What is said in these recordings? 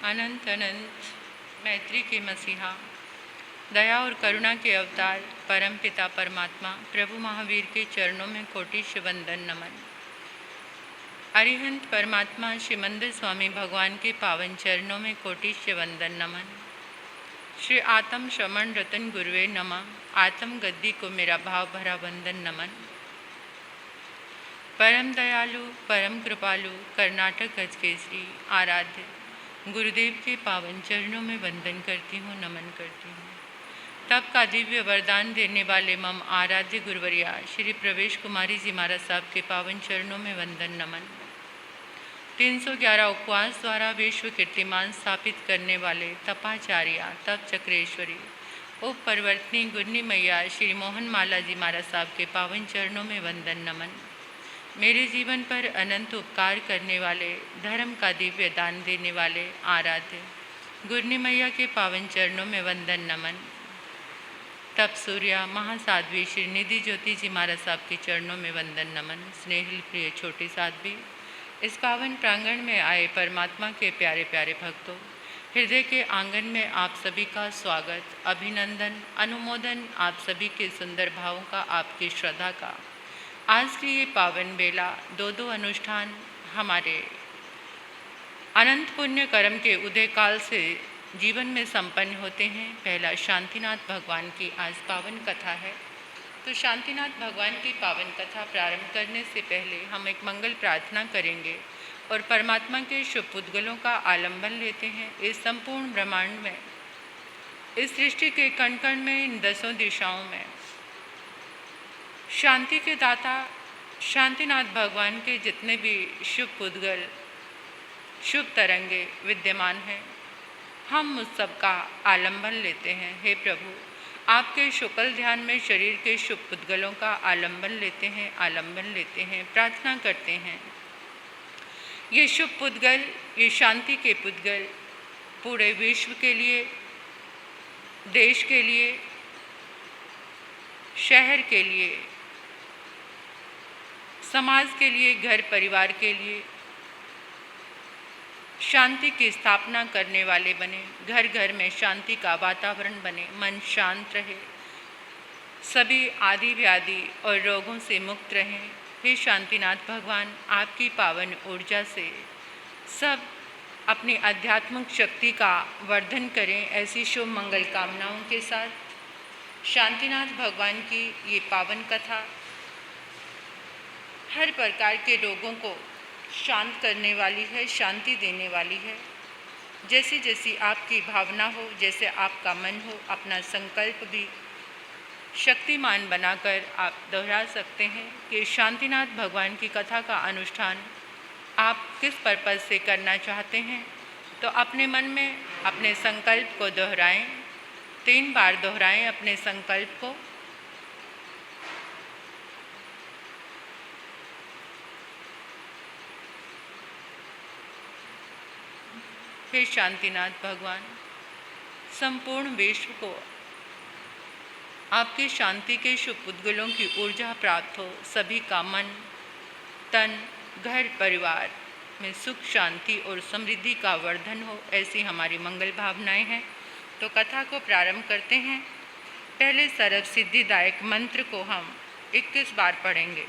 अनंत अनंत मैत्री के मसीहा, दया और करुणा के अवतार परम पिता परमात्मा प्रभु महावीर के चरणों में कोटिश वंदन नमन। अरिहंत परमात्मा श्रीमंदिर स्वामी भगवान के पावन चरणों में कोटिश वंदन नमन। श्री आत्म श्रमण रतन गुरुवे नमः, आत्म गद्दी को मेरा भाव भरा वंदन नमन। परम दयालु परम कृपालु कर्नाटक गज केसरी आराध्य गुरुदेव के पावन चरणों में वंदन करती हूँ, नमन करती हूँ। तब का दिव्य वरदान देने वाले मम आराध्य गुरुवरिया श्री प्रवेश कुमारी जी महाराज साहब के पावन चरणों में वंदन नमन। 311 उपवास द्वारा विश्व कीर्तिमान स्थापित करने वाले तपाचार्या तप चक्रेश्वरी उप परिवर्तनी गुरनी मैया श्री मोहन माला जी महाराज साहब के पावन चरणों में वंदन नमन। मेरे जीवन पर अनंत उपकार करने वाले, धर्म का दिव्य दान देने वाले आराध्य गुरनी मैया के पावन चरणों में वंदन नमन। तप सूर्या महासाध्वी श्री निधि ज्योति जी महाराज साहब के चरणों में वंदन नमन। स्नेहिल प्रिय छोटी साध्वी, इस पावन प्रांगण में आए परमात्मा के प्यारे प्यारे भक्तों, हृदय के आंगन में आप सभी का स्वागत, अभिनंदन, अनुमोदन, आप सभी के सुंदर भावों का, आपकी श्रद्धा का। आज की ये पावन बेला दो अनुष्ठान हमारे अनंत पुण्य कर्म के उदय काल से जीवन में संपन्न होते हैं। पहला शांतिनाथ भगवान की आज पावन कथा है। तो शांतिनाथ भगवान की पावन कथा प्रारंभ करने से पहले हम एक मंगल प्रार्थना करेंगे और परमात्मा के शुभ उद्गलों का आलंबन लेते हैं। इस संपूर्ण ब्रह्मांड में, इस सृष्टि के कण कण में, इन 10 दिशाओं में शांति के दाता शांतिनाथ भगवान के जितने भी शुभ उद्गल, शुभ तरंगे विद्यमान हैं, हम उस सब का आलंबन लेते हैं। हे प्रभु, आपके शुक्ल ध्यान में शरीर के शुभ उद्गलों का आलंबन लेते हैं, आलंबन लेते हैं, प्रार्थना करते हैं। ये शुभ उद्गल, ये शांति के उद्गल पूरे विश्व के लिए, देश के लिए, शहर के लिए, समाज के लिए, घर परिवार के लिए शांति की स्थापना करने वाले बने। घर घर में शांति का वातावरण बने, मन शांत रहे, सभी आदि व्याधि और रोगों से मुक्त रहें। हे शांतिनाथ भगवान, आपकी पावन ऊर्जा से सब अपनी आध्यात्मिक शक्ति का वर्धन करें। ऐसी शुभ मंगल कामनाओं के साथ शांतिनाथ भगवान की ये पावन कथा हर प्रकार के रोगों को शांत करने वाली है, शांति देने वाली है। जैसी जैसी आपकी भावना हो, जैसे आपका मन हो, अपना संकल्प भी शक्तिमान बनाकर आप दोहरा सकते हैं कि शांतिनाथ भगवान की कथा का अनुष्ठान आप किस पर्पज़ से करना चाहते हैं। तो अपने मन में अपने संकल्प को दोहराएं, 3 बार दोहराएं अपने संकल्प को। हे शांतिनाथ भगवान, संपूर्ण विश्व को आपके शांति के शुभ उद्गलों की ऊर्जा प्राप्त हो। सभी का मन, तन, घर परिवार में सुख, शांति और समृद्धि का वर्धन हो, ऐसी हमारी मंगल भावनाएं हैं। तो कथा को प्रारंभ करते हैं। पहले सर्व सिद्धिदायक मंत्र को हम 21 बार पढ़ेंगे।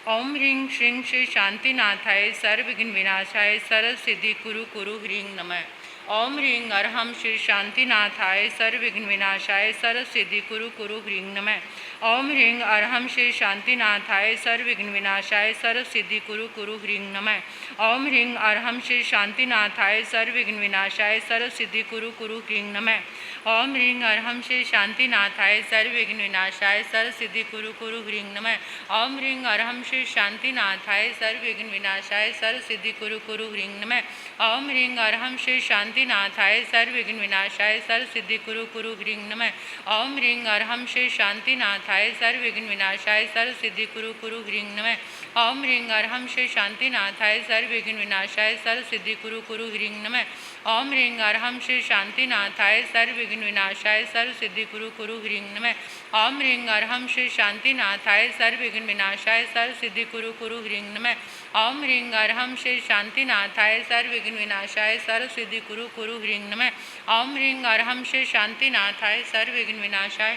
ओम ह्रीं श्रीं श्री शांतिनाथाय सर्वविघ्न विनाशाय सर्व सिद्धि कुरु कुरु ह्रीं नमः। ओम ह्रीं अर्हं श्री शांतिनाथाय सर्वविघ्न विनाशाय सर्व सिद्धि कुरु कुरु ह्रीं नमः। ओम ह्रीं अर्हं श्री शांतिनाथाय सर्वविघ्न विनाशाय सर्व सिद्धि कुरु कुरु ह्रीं नमः। ओम ह्रीं अर्हं श्री शांतिनाथाय सर्वविघ्न विनाशाय सर्व सिद्धि कुरु कुरु ह्रीं नमः। ओम ह्रीं अर्हं श्री शांतिनाथाय सर्वविघ्न विनाशाय सर्व सिद्धि कुरु कुरु ह्रीं नमः। ओम ह्रीं अर्हं श्री शांतिनाथाय सर्वविघ्न विनाशाय सर्व सिद्धि कुरु कुरु ह्रीं नमः। ओम ह्रीं अर्हं श्री शांतिनाथाय सर्वविघ्न विनाशाय सर्व सिद्धि कुरु कुरु ह्रीं नमः। ओम ह्रीं अर्हं श्री शांतिनाथाय सर्वविघ्न विनाशाय सर्व सिद्धि कुरु कुरु ह्रीं नमः। ओम ह्रीं अर्हं श्री शांतिनाथाय सर्वविघ्न विनाशाय सर्व सिद्धि कुरु कुरु ह्रीं नमः। ओम ह्रीं अर्हं श्री शांतिनाथाय सर्वविघ्न विनाशाय सर्व सिद्धि कुरु कुरु ह्रीं नमः। ओम ह्रीं अर्हं श्री शांतिनाथाय सर्वविघ्न विनाशाय सर्व सिद्धि कुरु कुरु ह्रीं नमः। ओम ह्रीं अर्हं श्री शांतिनाथाय सर्वविघ्न विनाशाय सर्व सिद्धि कुरु कुरु कुरु ह्रीं नमः। ओम ह्रीं अरहं श्री शांतिनाथाय सर्वविघ्न विनाशाय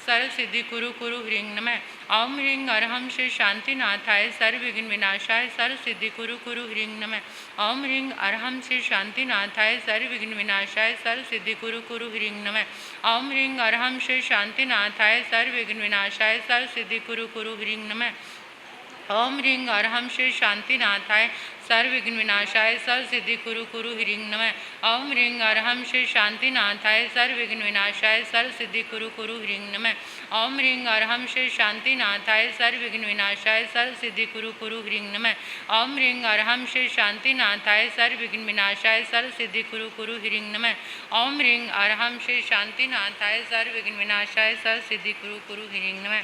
सर्व सिद्धि कुरु कुरु ह्रीं नमः। ओम ह्रीं अरहं श्री शांतिनाथाय सर्वविघ्न विनाशाय सर्व सिद्धि कुरु कुरु ह्रीं नमः। ओम ह्रीं अरहं श्री शांतिनाथाय सर्वविघ्न विनाशाय सर्व सिद्धि कुरु कुरु ह्रीं नमः। ओम ह्रीं अरहं श्री शांतिनाथाय सर्वविघ्न विनाशाय सर्व सिद्धि कुरु कुरु ह्रीं नमः। ओम ह्रीं अरहं श्री शांतिनाथाय सर्वविघ्न विनाशाय सर्व सिद्धि कुरु कुरु ह्रीं नमः। ओम ह्रीं अरहं श्री शांतिनाथाय सर्वविघ्न विनाशाय सर्व सिद्धि कुरु कुरु ह्रीं नमः। ओम ह्रीं अरहं श्री शांतिनाथाय सर्वविघ्न विनाशाय सर्व सिद्धि कुरु कुरु ह्रीं नमः। ओम ह्रीं अरहं श्री शांतिनाथाय सर्वविघ्न विनाशाय सर्व सिद्धि कुरु कुरु ह्रीं नमः। ओम ह्रीं अरहं श्री शांतिनाथाय सर्वविघ्न विनाशाय सर्व सिद्धि कुरु कुरु ह्रीं नमः।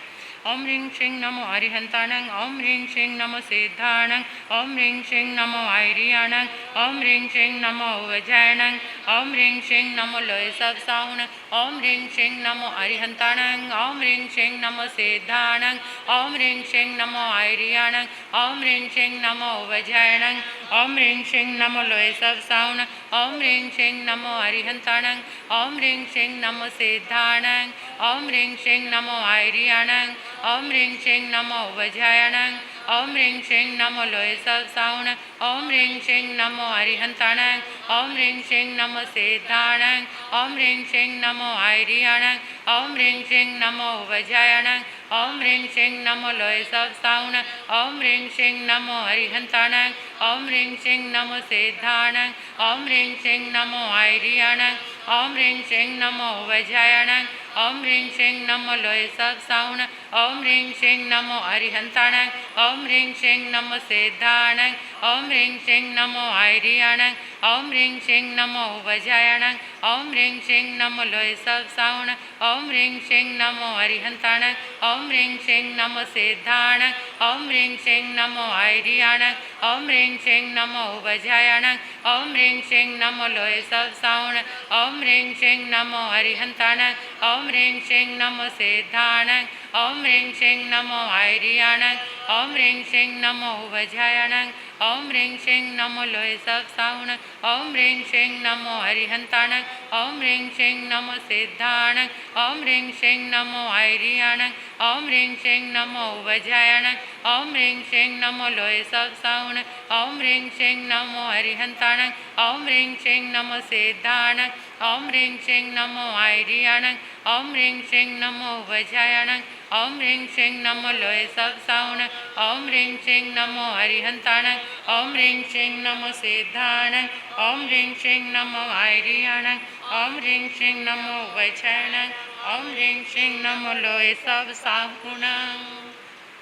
ओम ह्रीं श्रीं नमो अरिहंताणं। ओम ह्रीं श्रीं नमो सिद्धाणं। ओम ह्रीं श्रीं नमो आयरियाणं। ओम ह्रीं श्रीं नमो वज्रायणं। ओम ह्रीं श्रीं नमो लोय सब साहुणं। ओम ह्रीं श्रीं नमो अरिहंताणं। ओम ह्रीं श्रीं नमो सिद्धाणं। ओम ह्रीं श्रीं नमो आयरियाणं। ओम ह्रीं श्रीं नमो वज्रायणं। ओम ह्रीं श्रीं नमो लोय सब साहुणं। ओम ह्रीं श्रीं नमो अरिहंताणं। ओम ह्रीं श्रीं नमो सिद्धाणं। ओम ह्रीं श्रीं नमो आयरियाणं। ओम ह्रीं श्रीं नमो वज्रायणं। ओम ह्रीं श्रीं नमो लोय सब साहुणं। ओम ह्रीं श्रीं नमो अरिहंताणं। ओम ह्रीं श्रीं नमो सिद्धाणं। ओम ह्रीं श्रीं नमो आयरियाणं। ओम ह्रीं श्रीं नमो वज्रायणं। ओम ह्रीं श्रीं नमो लोय सब साहुणं। ओम ह्रीं श्रीं नमो अरिहंताणं। ओम ह्रीं श्रीं नमो सिद्धाणं। ओम ह्रीं श्रीं नमो आयरियाणं। ओम ह्रीं श्रीं नमो वज्रायणं। ओम ह्रीं श्रीं नमो लोय सब साहुणं। ओम ह्रीं श्रीं नमो अरिहंताणं। ओम ह्रीं श्रीं नमो सिद्धाणं। ओम ह्रीं श्रीं नमो आयरियाणं। ओम ह्रीं श्रीं नमो वज्रायणं। ओम ह्रीं श्रीं नमो लोय सब साहुणं। ओम ह्रीं श्रीं नमो अरिहंताणं। ओम ह्रीं श्रीं नमो सिद्धाणं। ओम ह्रीं श्रीं नमो आयरियाणं। ओम ह्रीं श्रीं नमो वज्रायणं। ओम ह्रीं श्रीं नमो लोय सब साहुणं। ओम ह्रीं श्रीं नमो अरिहंताणं। ओम ह्रीं श्रीं नमो सिद्धाणं। ओम ह्रीं श्रीं नमो आयरियाणं। ओम ह्रीं श्रीं नमो वज्रायणं। ओम ह्रीं श्रीं नमो लोय सब साहुणं। ओम ह्रीं श्रीं नमो अरिहंताणं। ओम ह्रीं श्रीं नमो सिद्धाणं। ओम ह्रीं श्रीं नमो आयरियाणं। ओम ह्रीं श्रीं नमो वज्रायणं। ओम ह्रीं श्रीं नमो लोय सब साहुणं। ओम ह्रीं श्रीं नमो अरिहंताणं। ओम ह्रीं श्रीं नमो सिद्धाणं। ओम ह्रीं श्रीं नमो आयरियाणं। ओम ह्रीं श्रीं नमो वज्रायणं। ओम ह्रीं श्रीं नमो लोय सब साहुणं। ओम ह्रीं श्रीं नमो अरिहंताणं। ओम ह्रीं श्रीं नमो सिद्धाणं। ओम ह्रीं श्रीं नमो आयरियाणं। ओम ह्रीं श्रीं नमो वज्रायणं। ओम ह्रीं श्रीं नमो लोय सब साहुणं।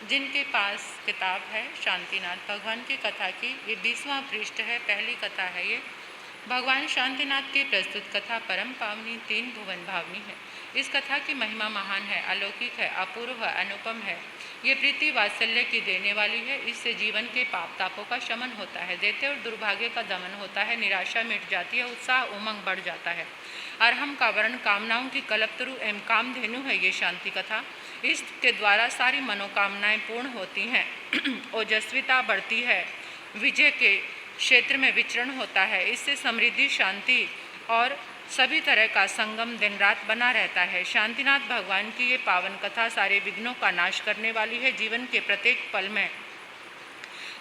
जिनके पास किताब है शांतिनाथ भगवान की कथा की, ये 20वां पृष्ठ है, पहली कथा है ये। भगवान शांतिनाथ की प्रस्तुत कथा परम पावनी, 3 भुवन भावनी है। इस कथा की महिमा महान है, अलौकिक है, अपूर्व है, अनुपम है। ये प्रीति वात्सल्य की देने वाली है। इससे जीवन के पाप तापों का शमन होता है, दैत्य और दुर्भाग्य का दमन होता है, निराशा मिट जाती है, उत्साह उमंग बढ़ जाता है। अरहम का वर्ण कामनाओं की कल्पतरु एवं कामधेनु है ये शांति कथा। इसके द्वारा सारी मनोकामनाएं पूर्ण होती हैं, ओजस्विता बढ़ती है, विजय के क्षेत्र में विचरण होता है। इससे समृद्धि, शांति और सभी तरह का संगम दिन रात बना रहता है। शांतिनाथ भगवान की ये पावन कथा सारे विघ्नों का नाश करने वाली है। जीवन के प्रत्येक पल में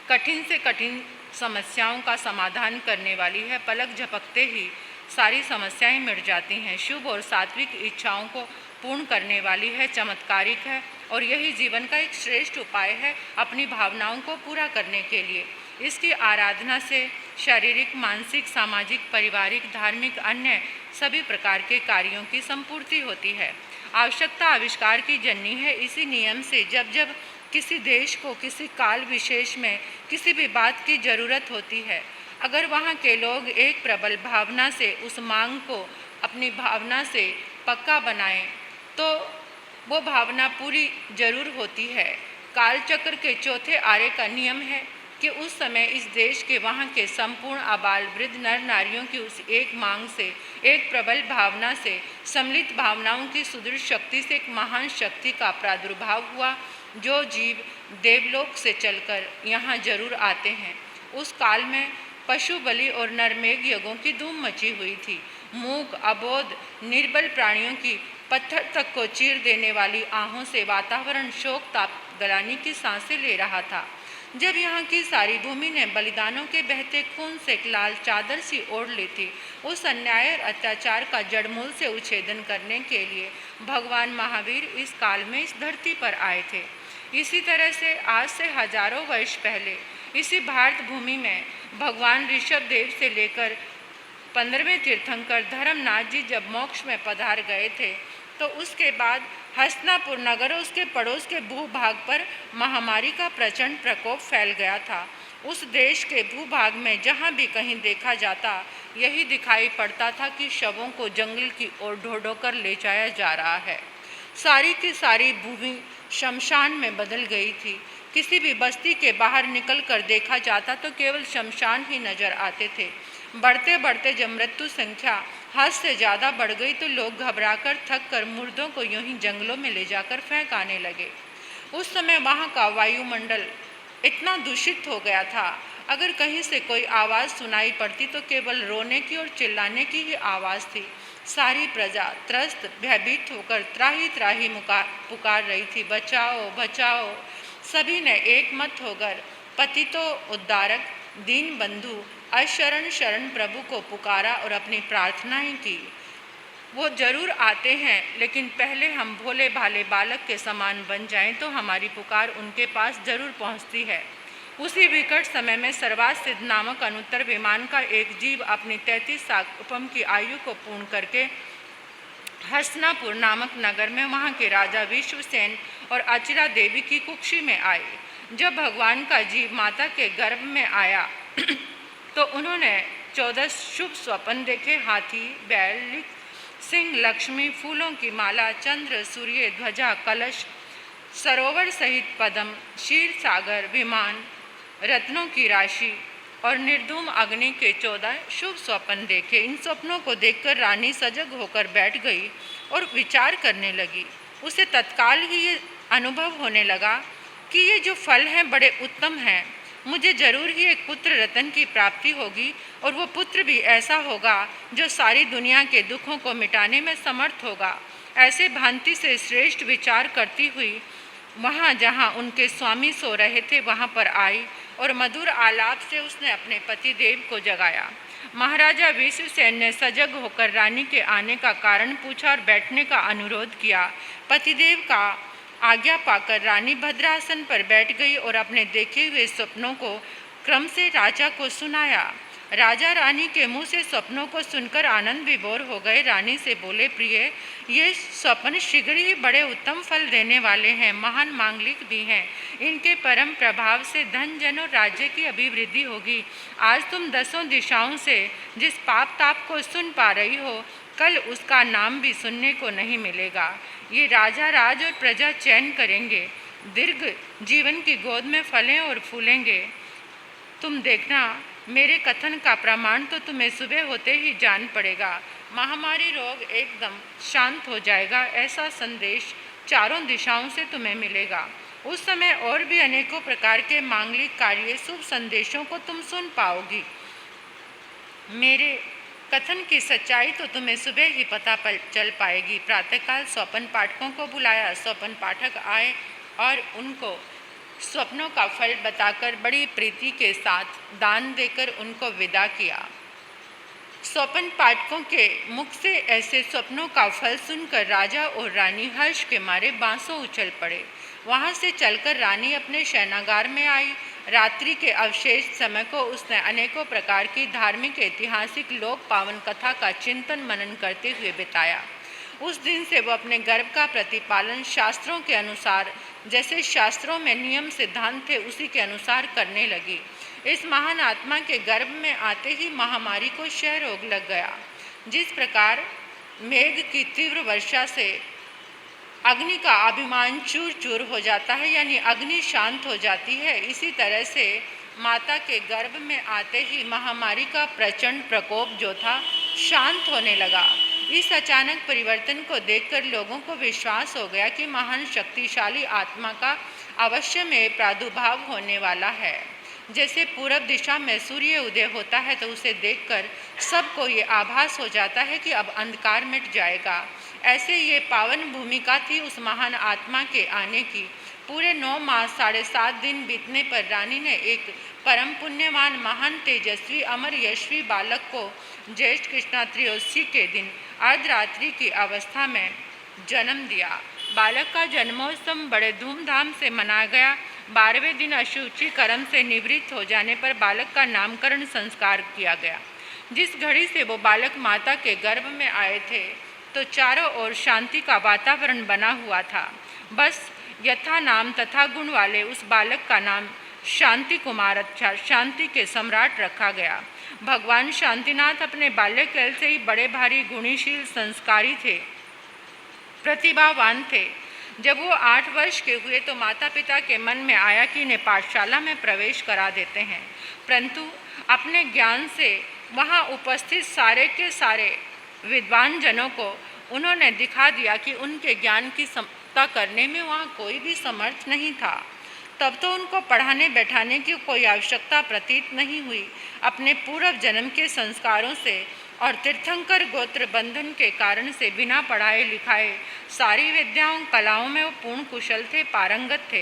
कठिन से कठिन समस्याओं का समाधान करने वाली है। पलक झपकते ही सारी समस्याएं मिट जाती हैं। शुभ और सात्विक इच्छाओं को पूर्ण करने वाली है, चमत्कारिक है और यही जीवन का एक श्रेष्ठ उपाय है अपनी भावनाओं को पूरा करने के लिए। इसकी आराधना से शारीरिक, मानसिक, सामाजिक, पारिवारिक, धार्मिक, अन्य सभी प्रकार के कार्यों की संपूर्ति होती है। आवश्यकता आविष्कार की जननी है। इसी नियम से जब जब किसी देश को किसी काल विशेष में किसी भी बात की जरूरत होती है, अगर वहाँ के लोग एक प्रबल भावना से उस मांग को अपनी भावना से पक्का बनाएं तो वो भावना पूरी जरूर होती है। कालचक्र के चौथे आरे का नियम है कि उस समय इस देश के वहाँ के संपूर्ण आबाल वृद्ध नर नारियों की उस एक मांग से, एक प्रबल भावना से, सम्मिलित भावनाओं की सुदृढ़ शक्ति से एक महान शक्ति का प्रादुर्भाव हुआ, जो जीव देवलोक से चलकर यहाँ जरूर आते हैं। उस काल में पशु बलि और नरमेघ यज्ञों की धूम मची हुई थी। मूक, अबोध, निर्बल प्राणियों की पत्थर तक को चीर देने वाली आहों से वातावरण शोक ताप गलानी की सांसें ले रहा था। जब यहाँ की सारी भूमि ने बलिदानों के बहते खून से लाल चादर सी ओढ़ ली थी, उस अन्याय और अत्याचार का जड़मूल से उच्छेदन करने के लिए भगवान महावीर इस काल में इस धरती पर आए थे। इसी तरह से आज से हजारों वर्ष पहले इसी भारत भूमि में भगवान ऋषभ देव से लेकर 15वें तीर्थंकर धर्मनाथ जी जब मोक्ष में पधार गए थे, तो उसके बाद हस्तिनापुर नगर और उसके पड़ोस के भूभाग पर महामारी का प्रचंड प्रकोप फैल गया था। उस देश के भूभाग में जहाँ भी कहीं देखा जाता, यही दिखाई पड़ता था कि शवों को जंगल की ओर ढो कर ले जाया जा रहा है। सारी की सारी भूमि शमशान में बदल गई थी। किसी भी बस्ती के बाहर निकल कर देखा जाता तो केवल शमशान ही नजर आते थे। बढ़ते बढ़ते जब मृत्यु संख्या हद से ज़्यादा बढ़ गई तो लोग घबराकर थक कर मुर्दों को यूं ही जंगलों में ले जाकर फेंक आने लगे। उस समय वहाँ का वायुमंडल इतना दूषित हो गया था, अगर कहीं से कोई आवाज़ सुनाई पड़ती तो केवल रोने की और चिल्लाने की ही आवाज़ थी। सारी प्रजा त्रस्त भयभीत होकर त्राही त्राही पुकार रही थी, बचाओ बचाओ। सभी ने एक मत होकर पतितो उद्धारक दीन बंधु अशरण शरण प्रभु को पुकारा और अपनी प्रार्थनाएं की। वो जरूर आते हैं, लेकिन पहले हम भोले भाले बालक के समान बन जाएं तो हमारी पुकार उनके पास जरूर पहुंचती है। उसी विकट समय में सर्वात सिद्ध नामक अनुत्तर विमान का एक जीव अपनी 33 साल उपम की आयु को पूर्ण करके हस्तिनापुर नामक नगर में वहाँ के राजा विश्वसेन और अचिरा देवी की कुक्षी में आए। जब भगवान का जीव माता के गर्भ में आया तो उन्होंने 14 शुभ स्वप्न देखे। हाथी, बैल, सिंह, लक्ष्मी, फूलों की माला, चंद्र, सूर्य, ध्वजा, कलश, सरोवर सहित पद्म, क्षीर सागर, विमान, रत्नों की राशि और निर्धूम अग्नि के 14 शुभ स्वप्न देखे। इन स्वप्नों को देखकर रानी सजग होकर बैठ गई और विचार करने लगी। उसे तत्काल ही ये अनुभव होने लगा कि ये जो फल हैं बड़े उत्तम हैं। मुझे जरूर ही एक पुत्र रतन की प्राप्ति होगी और वो पुत्र भी ऐसा होगा जो सारी दुनिया के दुखों को मिटाने में समर्थ होगा। ऐसे भांति से श्रेष्ठ विचार करती हुई वहाँ जहाँ उनके स्वामी सो रहे थे वहाँ पर आई और मधुर आलाप से उसने अपने पति देव को जगाया। महाराजा विश्वसेन ने सजग होकर रानी के आने का कारण पूछा और बैठने का अनुरोध किया। पतिदेव का आज्ञा पाकर रानी भद्रासन पर बैठ गई और अपने देखे हुए स्वप्नों को क्रम से राजा को सुनाया। राजा रानी के मुंह से स्वप्नों को सुनकर आनंद विभोर हो गए। रानी से बोले, प्रिय, ये स्वप्न शीघ्र ही बड़े उत्तम फल देने वाले हैं, महान मांगलिक भी हैं। इनके परम प्रभाव से धन जन और राज्य की अभिवृद्धि होगी। आज तुम 10 दिशाओं से जिस पाप ताप को सुन पा रही हो, कल उसका नाम भी सुनने को नहीं मिलेगा। ये राजा राज और प्रजा चयन करेंगे, दीर्घ जीवन की गोद में फलें और फूलेंगे। तुम देखना, मेरे कथन का प्रमाण तो तुम्हें सुबह होते ही जान पड़ेगा। महामारी रोग एकदम शांत हो जाएगा, ऐसा संदेश चारों दिशाओं से तुम्हें मिलेगा। उस समय और भी अनेकों प्रकार के मांगलिक कार्य शुभ संदेशों को तुम सुन पाओगी। मेरे कथन की सच्चाई तो तुम्हें सुबह ही पता चल पाएगी। प्रातःकाल स्वप्न पाठकों को बुलाया। स्वप्न पाठक आए और उनको स्वप्नों का फल बताकर बड़ी प्रीति के साथ दान देकर उनको विदा किया। स्वप्न पाठकों के मुख से ऐसे स्वप्नों का फल सुनकर राजा और रानी हर्ष के मारे बांसों उछल पड़े। वहाँ से चलकर रानी अपने शयनागार में आई। रात्रि के अवशेष समय को उसने अनेकों प्रकार की धार्मिक, ऐतिहासिक, लोक पावन कथा का चिंतन मनन करते हुए बिताया। उस दिन से वो अपने गर्भ का प्रतिपालन शास्त्रों के अनुसार, जैसे शास्त्रों में नियम सिद्धांत थे, उसी के अनुसार करने लगी। इस महान आत्मा के गर्भ में आते ही महामारी को क्षय रोग लग गया। जिस प्रकार मेघ की तीव्र वर्षा से अग्नि का अभिमान चूर चूर हो जाता है, यानी अग्नि शांत हो जाती है, इसी तरह से माता के गर्भ में आते ही महामारी का प्रचंड प्रकोप जो था शांत होने लगा। इस अचानक परिवर्तन को देखकर लोगों को विश्वास हो गया कि महान शक्तिशाली आत्मा का अवश्य में प्रादुर्भाव होने वाला है। जैसे पूरब दिशा में सूर्य उदय होता है तो उसे देखकर सबको ये आभास हो जाता है कि अब अंधकार मिट जाएगा। ऐसे ये पावन भूमिका थी उस महान आत्मा के आने की। पूरे 9 मास 7.5 दिन बीतने पर रानी ने एक परम पुण्यवान महान तेजस्वी अमर यशस्वी बालक को ज्येष्ठ कृष्णा त्रयोदशी के दिन अर्धरात्रि की अवस्था में जन्म दिया। बालक का जन्मोत्सव बड़े धूमधाम से मनाया गया। 12वें दिन अशुचि कर्म से निवृत्त हो जाने पर बालक का नामकरण संस्कार किया गया। जिस घड़ी से वो बालक माता के गर्भ में आए थे तो चारों ओर शांति का वातावरण बना हुआ था। बस यथा नाम तथा गुण वाले उस बालक का नाम शांति कुमार अच्छा शांति के सम्राट रखा गया। भगवान शांतिनाथ अपने बाल्यकाल से ही बड़े भारी गुणीशील संस्कारी थे, प्रतिभावान थे। जब वो 8 वर्ष के हुए तो माता पिता के मन में आया कि इन्हें पाठशाला में प्रवेश करा देते हैं, परंतु अपने ज्ञान से वहाँ उपस्थित सारे के सारे विद्वान जनों को उन्होंने दिखा दिया कि उनके ज्ञान की समता करने में वहाँ कोई भी समर्थ नहीं था। तब तो उनको पढ़ाने बैठाने की कोई आवश्यकता प्रतीत नहीं हुई। अपने पूर्व जन्म के संस्कारों से और तीर्थंकर गोत्र बंधन के कारण से बिना पढ़ाए लिखाए सारी विद्याओं कलाओं में वो पूर्ण कुशल थे, पारंगत थे।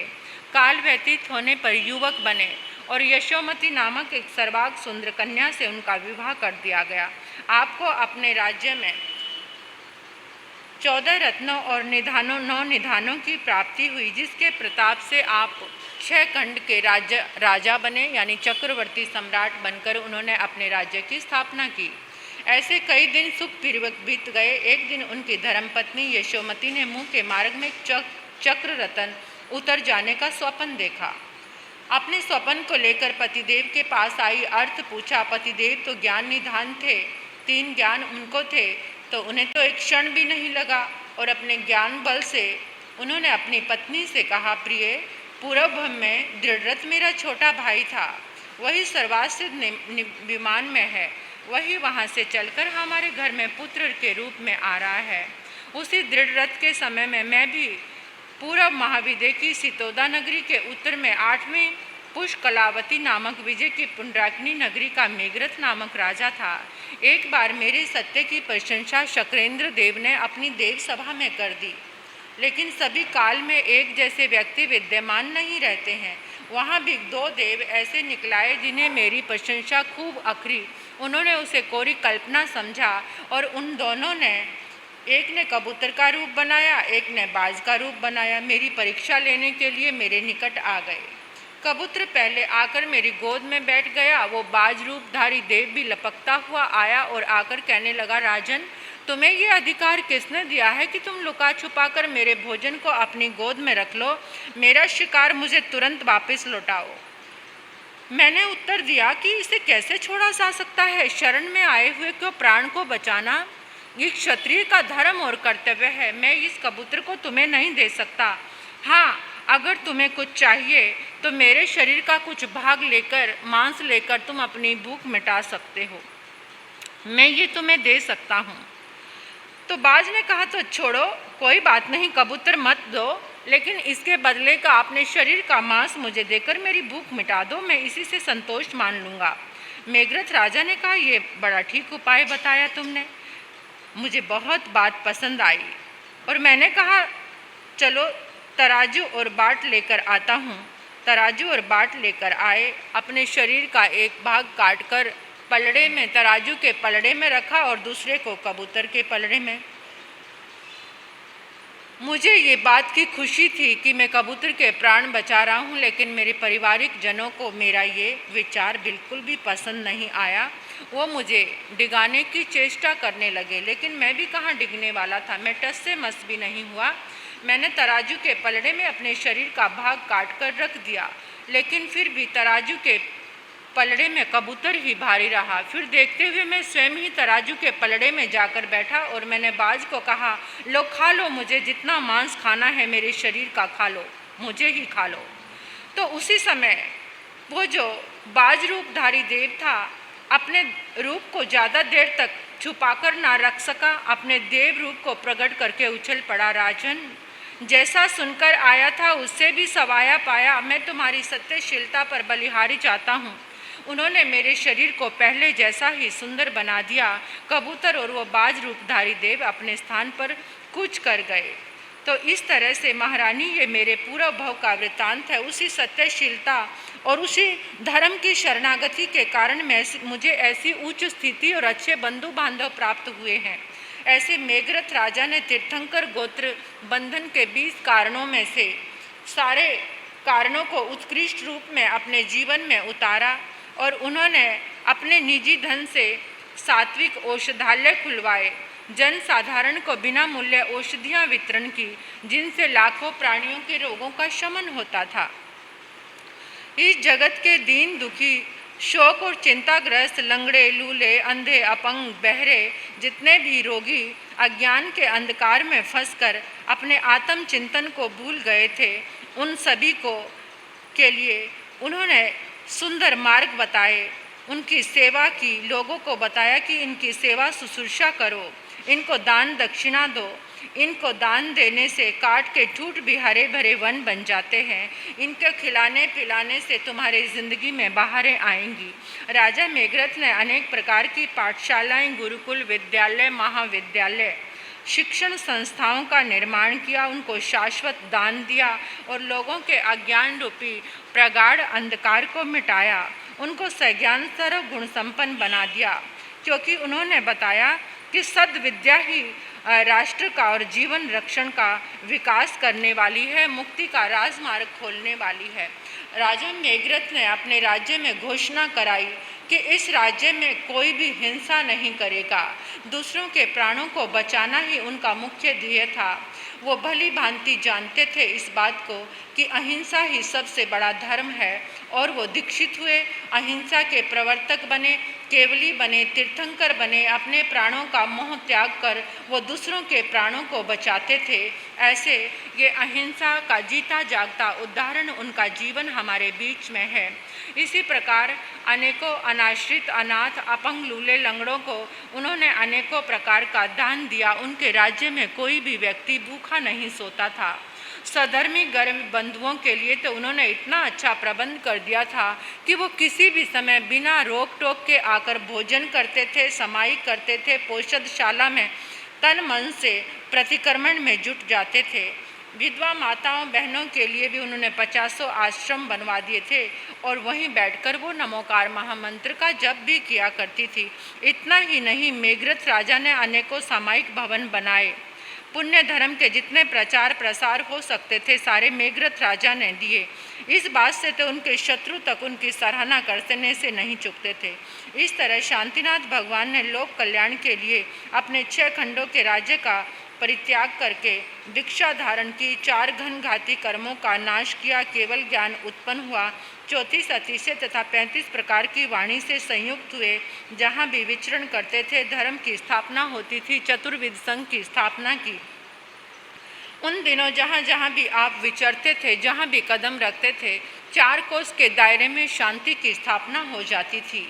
काल व्यतीत होने पर युवक बने और यशोमती नामक एक सर्वांग सुंदर कन्या से उनका विवाह कर दिया गया। आपको अपने राज्य में 14 रत्नों और 9 निधानों की प्राप्ति हुई, जिसके प्रताप से आप 6 खंड के राजा बने, यानी चक्रवर्ती सम्राट बनकर उन्होंने अपने राज्य की स्थापना की। ऐसे कई दिन सुखपूर्वक बीत गए। एक दिन उनकी धर्मपत्नी यशोमती ने मुंह के मार्ग में चक्र रतन उतर जाने का स्वप्न देखा। अपने स्वप्न को लेकर पतिदेव के पास आई, अर्थ पूछा। पतिदेव तो ज्ञान निधान थे, 3 ज्ञान उनको थे, तो उन्हें तो एक क्षण भी नहीं लगा और अपने ज्ञान बल से उन्होंने अपनी पत्नी से कहा, प्रिय, पूर्व में दृढ़रथ मेरा छोटा भाई था, वही सर्वासिद्ध विमान में है, वही वहाँ से चलकर हमारे घर में पुत्र के रूप में आ रहा है। उसी दृढ़रथ के समय में मैं भी पूर्व महाविदय की सितोदा नगरी के उत्तर में 8वीं पुष्कलावती नामक विजय की पुंडराकिनी नगरी का मेघरथ नामक राजा था। एक बार मेरे सत्य की प्रशंसा शक्रेंद्र देव ने अपनी देव सभा में कर दी, लेकिन सभी काल में एक जैसे व्यक्ति विद्यमान नहीं रहते हैं। वहाँ भी 2 देव ऐसे निकलाए जिन्हें मेरी प्रशंसा खूब अखरी। उन्होंने उसे कोरी कल्पना समझा और उन दोनों ने, एक ने कबूतर का रूप बनाया, एक ने बाज का रूप बनाया। मेरी परीक्षा लेने के लिए मेरे निकट आ गए। कबूतर पहले आकर मेरी गोद में बैठ गया। वो बाज रूपधारी देव भी लपकता हुआ आया और आकर कहने लगा, राजन, तुम्हें ये अधिकार किसने दिया है कि तुम लुका छुपा कर मेरे भोजन को अपनी गोद में रख लो? मेरा शिकार मुझे तुरंत वापस लौटाओ। मैंने उत्तर दिया कि इसे कैसे छोड़ा जा सकता है? शरण में आए हुए को प्राण को बचाना ये क्षत्रिय का धर्म और कर्तव्य है। मैं इस कबूतर को तुम्हें नहीं दे सकता। हाँ, अगर तुम्हें कुछ चाहिए तो मेरे शरीर का कुछ भाग लेकर, मांस लेकर तुम अपनी भूख मिटा सकते हो, मैं ये तुम्हें दे सकता हूँ। तो बाज ने कहा, तो छोड़ो, कोई बात नहीं, कबूतर मत दो, लेकिन इसके बदले का अपने शरीर का मांस मुझे देकर मेरी भूख मिटा दो, मैं इसी से संतोष मान लूँगा। मेघरथ राजा ने कहा, ये बड़ा ठीक उपाय बताया तुमने, मुझे बहुत बात पसंद आई। और मैंने कहा, चलो तराजू और बाट लेकर आता हूँ। तराजू और बाट लेकर आए, अपने शरीर का एक भाग काटकर पलड़े में, तराजू के पलड़े में रखा और दूसरे को कबूतर के पलड़े में। मुझे ये बात की खुशी थी कि मैं कबूतर के प्राण बचा रहा हूँ, लेकिन मेरे पारिवारिक जनों को मेरा ये विचार बिल्कुल भी पसंद नहीं आया। वो मुझे डिगाने की चेष्टा करने लगे, लेकिन मैं भी कहाँ डिगने वाला था। मैं टस से मस भी नहीं हुआ। मैंने तराजू के पलड़े में अपने शरीर का भाग काट कर रख दिया, लेकिन फिर भी तराजू के पलड़े में कबूतर ही भारी रहा। फिर देखते हुए मैं स्वयं ही तराजू के पलड़े में जाकर बैठा और मैंने बाज को कहा, लो खा लो, मुझे जितना मांस खाना है मेरे शरीर का खा लो, मुझे ही खा लो। तो उसी समय वो जो बाज रूपधारी देव था अपने रूप को ज़्यादा देर तक छुपाकर ना रख सका, अपने देव रूप को प्रकट करके उछल पड़ा। राजन, जैसा सुनकर आया था उससे भी सवाया पाया। मैं तुम्हारी सत्यशीलता पर बलिहारी चाहता हूँ। उन्होंने मेरे शरीर को पहले जैसा ही सुंदर बना दिया। कबूतर और वो बाज रूपधारी देव अपने स्थान पर कूच कर गए। तो इस तरह से महारानी, ये मेरे पूर्व भव का वृत्तांत है। उसी सत्यशीलता और उसी धर्म की शरणागति के कारण मुझे ऐसी उच्च स्थिति और अच्छे बंधु बांधव प्राप्त हुए हैं। ऐसे मेघरथ राजा ने तीर्थंकर गोत्र बंधन के 20 कारणों में से सारे कारणों को उत्कृष्ट रूप में अपने जीवन में उतारा और उन्होंने अपने निजी धन से सात्विक औषधालय खुलवाए, जन साधारण को बिना मूल्य औषधियाँ वितरण की, जिनसे लाखों प्राणियों के रोगों का शमन होता था। इस जगत के दीन दुखी, शोक और चिंताग्रस्त, लंगड़े, लूले, अंधे, अपंग, बहरे, जितने भी रोगी अज्ञान के अंधकार में फंसकर अपने आत्म चिंतन को भूल गए थे, उन सभी को के लिए उन्होंने सुंदर मार्ग बताए, उनकी सेवा की, लोगों को बताया कि इनकी सेवा शुश्रूषा करो, इनको दान दक्षिणा दो। इनको दान देने से काट के ठूठ भी हरे भरे वन बन जाते हैं। इनको खिलाने पिलाने से तुम्हारी जिंदगी में बहारें आएंगी। राजा मेघरथ ने अनेक प्रकार की पाठशालाएं, गुरुकुल, विद्यालय, महाविद्यालय, शिक्षण संस्थाओं का निर्माण किया, उनको शाश्वत दान दिया और लोगों के अज्ञान रूपी प्रगाढ़ अंधकार को मिटाया। उनको सज्ञान सर्व गुण संपन्न बना दिया, क्योंकि उन्होंने बताया कि सद्विद्या ही राष्ट्र का और जीवन रक्षण का विकास करने वाली है, मुक्ति का राजमार्ग खोलने वाली है। राजा मेघरथ ने अपने राज्य में घोषणा कराई कि इस राज्य में कोई भी हिंसा नहीं करेगा। दूसरों के प्राणों को बचाना ही उनका मुख्य ध्येय था। वो भली भांति जानते थे इस बात को कि अहिंसा ही सबसे बड़ा धर्म है, और वो दीक्षित हुए, अहिंसा के प्रवर्तक बने, केवली बने, तीर्थंकर बने। अपने प्राणों का मोह त्याग कर वो दूसरों के प्राणों को बचाते थे। ऐसे ये अहिंसा का जीता जागता उदाहरण उनका जीवन हमारे बीच में है। इसी प्रकार अनेकों अनाश्रित, अनाथ, अपंग, लूले, लंगड़ों को उन्होंने अनेकों प्रकार का दान दिया। उनके राज्य में कोई भी व्यक्ति भूखा नहीं सोता था। सधर्मी गर्म बंधुओं के लिए तो उन्होंने इतना अच्छा प्रबंध कर दिया था कि वो किसी भी समय बिना रोक टोक के आकर भोजन करते थे, समाई करते थे, पोषदशाला में तन मन से प्रतिक्रमण में जुट जाते थे। विधवा माताओं बहनों के लिए भी उन्होंने 50 आश्रम बनवा दिए थे और वहीं बैठकर वो नमोकार महामंत्र का जप भी किया करती थी। इतना ही नहीं, मेघरथ राजा ने अनेकों सामायिक भवन बनाए। पुण्य धर्म के जितने प्रचार प्रसार हो सकते थे सारे मेघरथ राजा ने दिए। इस बात से तो उनके शत्रु तक उनकी सराहना करने से नहीं चूकते थे। इस तरह शांतिनाथ भगवान ने लोक कल्याण के लिए अपने 6 खंडों के राज्य का परित्याग करके दीक्षा धारण की, 4 घनघाती कर्मों का नाश किया, केवल ज्ञान उत्पन्न हुआ, 34 अतिशय तथा 35 प्रकार की वाणी से संयुक्त हुए, जहाँ भी विचरण करते थे धर्म की स्थापना होती थी, चतुर्विध संघ की स्थापना की। उन दिनों जहाँ जहाँ भी आप विचरते थे, जहाँ भी कदम रखते थे, 4 कोस के दायरे में शांति की स्थापना हो जाती थी।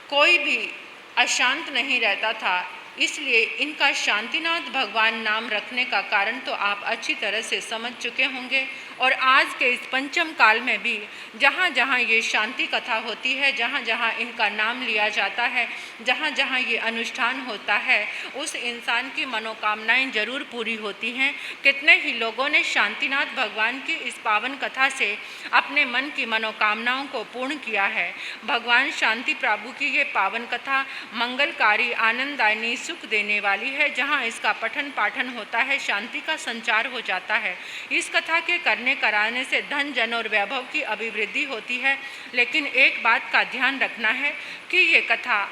कोई भी अशांत नहीं रहता था। इसलिए इनका शांतिनाथ भगवान नाम रखने का कारण तो आप अच्छी तरह से समझ चुके होंगे। और आज के इस पंचम काल में भी जहाँ जहाँ ये शांति कथा होती है, जहाँ जहाँ इनका नाम लिया जाता है, जहाँ जहाँ ये अनुष्ठान होता है, उस इंसान की मनोकामनाएं जरूर पूरी होती हैं। कितने ही लोगों ने शांतिनाथ भगवान की इस पावन कथा से अपने मन की मनोकामनाओं को पूर्ण किया है। भगवान शांति प्रभु की ये पावन कथा मंगलकारी, आनंददायिनी, सुख देने वाली है। जहाँ इसका पठन पाठन होता है, शांति का संचार हो जाता है। इस कथा के करने कराने से धन, जन और वैभव की अभिवृद्धि होती है। लेकिन एक बात का ध्यान रखना है कि ये कथा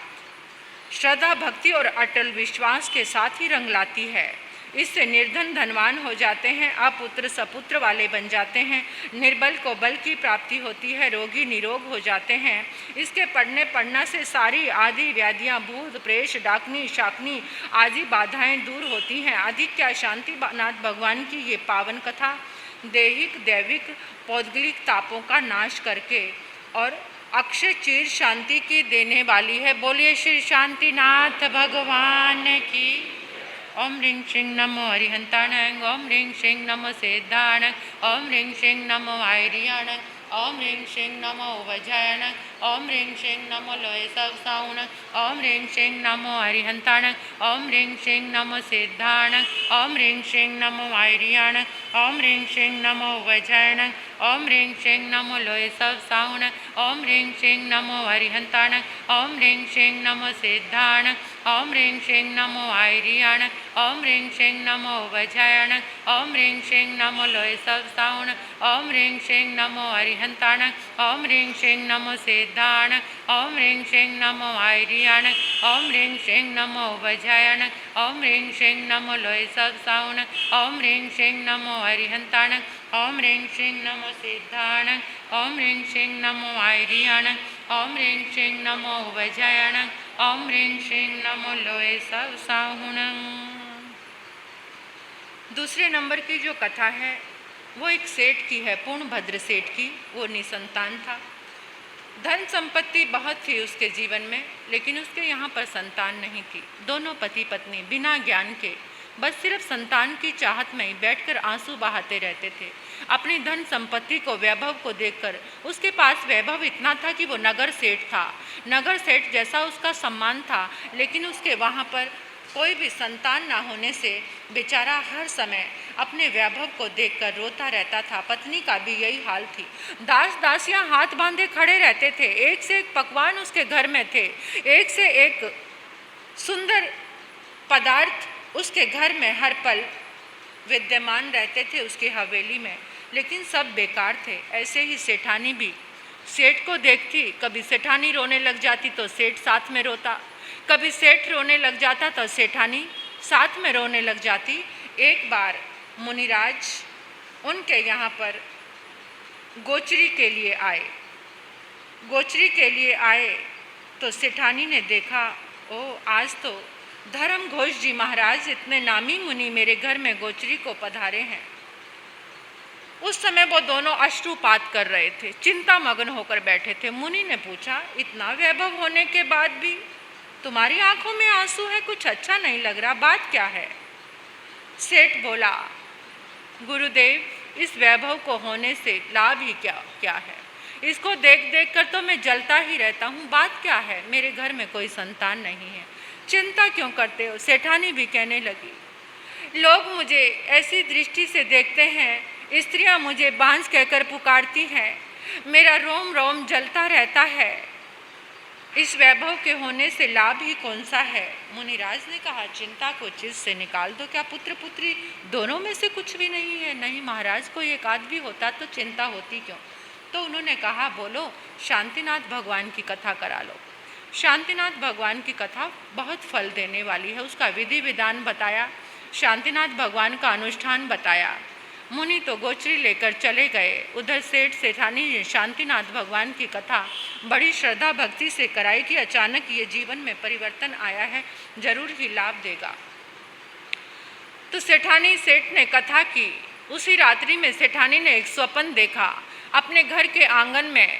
श्रद्धा, भक्ति और अटल विश्वास के साथ ही रंग लाती है। इससे निर्धन धनवान हो जाते हैं, अपुत्र सपुत्र वाले बन जाते हैं, निर्बल को बल की प्राप्ति होती है, रोगी निरोग हो जाते हैं। इसके पढ़ना से सारी आदि व्याधियाँ, भूत प्रेत, डाकनी शाकनी आदि बाधाएं दूर होती हैं। अधिक क्या, शांतिनाथ भगवान की ये पावन कथा दैहिक दैविक पौद्गलिक तापों का नाश करके और अक्षय चीर शांति की देने वाली है। बोलिए श्री शांतिनाथ भगवान की। ओम ह्रीं श्रीं नमो अरिहंताणं, ओम ह्रीं श्रीं नमो सिद्धाणं, ओम ह्रीं श्रीं नमो आयरियाणं, ओम ह्रीं श्रीं नमो वज्रायणं, ओम ह्रीं श्रीं नमो लोय सवसाउणं, ओम ह्रीं श्रीं नमो अरिहंताणं, ओम ह्रीं श्रीं नमो सिद्धाणं, ओम ह्रीं श्रीं नमो आयरियाणं, ओम ह्रीं श्रीं नमो वज्रायणं, ओम ह्रीं श्रीं नमो लोय सवसाउणं, ओम ह्रीं श्रीं नमो अरिहंताणं, ओम ह्रीं श्रीं नमो सिद्धाणं, ओम ह्रीं श्रीं नमो आयरियाणं, ओम ह्रीं श्रीं नमो वज्रायणं, ओम ह्रीं श्रीं नमो लोय सवसाउणं, ओम ह्रीं श्रीं नमो अरिहंताणं, ओम ह्रीं श्रीं नमो सिद्धाणं, ओम ह्रीं श्रीं नमो आयरियाणं, ओम ह्रीं श्रीं नमो वज्रायणं, ओम ह्रीं श्रीं नमो लोय सवसाउणं, ओम ह्रीं श्रीं नमो अरिहंताणं, ओम ह्रीं श्रीं नमो सिद्धाणं, ओम ह्रीं श्रीं नमो आयरियाणं, ओम ह्रीं श्रीं नमो वज्रायणं, ओम ह्रीं श्रीं नमो लोय सवसाउणं। दूसरे नंबर की जो कथा है वो एक सेठ की है, पूर्णभद्र सेठ की। वो निसंतान था। धन संपत्ति बहुत थी उसके जीवन में, लेकिन उसके यहाँ पर संतान नहीं थी। दोनों पति पत्नी बिना ज्ञान के बस सिर्फ संतान की चाहत में ही बैठकर आंसू बहाते रहते थे। अपनी धन संपत्ति को, वैभव को देखकर, उसके पास वैभव इतना था कि वो नगर सेठ था। नगर सेठ जैसा उसका सम्मान था, लेकिन उसके वहाँ पर कोई भी संतान ना होने से बेचारा हर समय अपने वैभव को देखकर रोता रहता था। पत्नी का भी यही हाल थी। दास दासियां हाथ बांधे खड़े रहते थे। एक से एक पकवान उसके घर में थे, एक से एक सुंदर पदार्थ उसके घर में हर पल विद्यमान रहते थे उसकी हवेली में, लेकिन सब बेकार थे। ऐसे ही सेठानी भी सेठ को देखती, कभी सेठानी रोने लग जाती तो सेठ साथ में रोता, कभी सेठ रोने लग जाता तो सेठानी साथ में रोने लग जाती। एक बार मुनिराज उनके यहाँ पर गोचरी के लिए आए। गोचरी के लिए आए तो सेठानी ने देखा, ओ आज तो धर्म घोष जी महाराज, इतने नामी मुनि मेरे घर में गोचरी को पधारे हैं। उस समय वो दोनों अश्रुपात कर रहे थे, चिंता मग्न होकर बैठे थे। मुनि ने पूछा, इतना वैभव होने के बाद भी तुम्हारी आंखों में आंसू है, कुछ अच्छा नहीं लग रहा, बात क्या है? सेठ बोला, गुरुदेव, इस वैभव को होने से लाभ ही क्या है? इसको देख देख कर तो मैं जलता ही रहता हूँ। बात क्या है? मेरे घर में कोई संतान नहीं है, चिंता क्यों करते हो? सेठानी भी कहने लगी, लोग मुझे ऐसी दृष्टि से देखते हैं, स्त्रियां मुझे बांझ कहकर पुकारती हैं, मेरा रोम रोम जलता रहता है, इस वैभव के होने से लाभ ही कौन सा है? मुनिराज ने कहा, चिंता को चित्त से निकाल दो। क्या पुत्र पुत्री दोनों में से कुछ भी नहीं है? नहीं महाराज, कोई एक आध भी होता तो चिंता होती क्यों? तो उन्होंने कहा, बोलो शांतिनाथ भगवान की कथा करा लो। शांतिनाथ भगवान की कथा बहुत फल देने वाली है। उसका विधि विधान बताया, शांतिनाथ भगवान का अनुष्ठान बताया। मुनि तो गोचरी लेकर चले गए। उधर सेठ सेठानी ने शांतिनाथ भगवान की कथा बड़ी श्रद्धा भक्ति से कराई कि अचानक ये जीवन में परिवर्तन आया है, जरूर ही लाभ देगा। तो सेठानी सेठ ने कथा की। उसी रात्रि में सेठानी ने एक स्वप्न देखा। अपने घर के आंगन में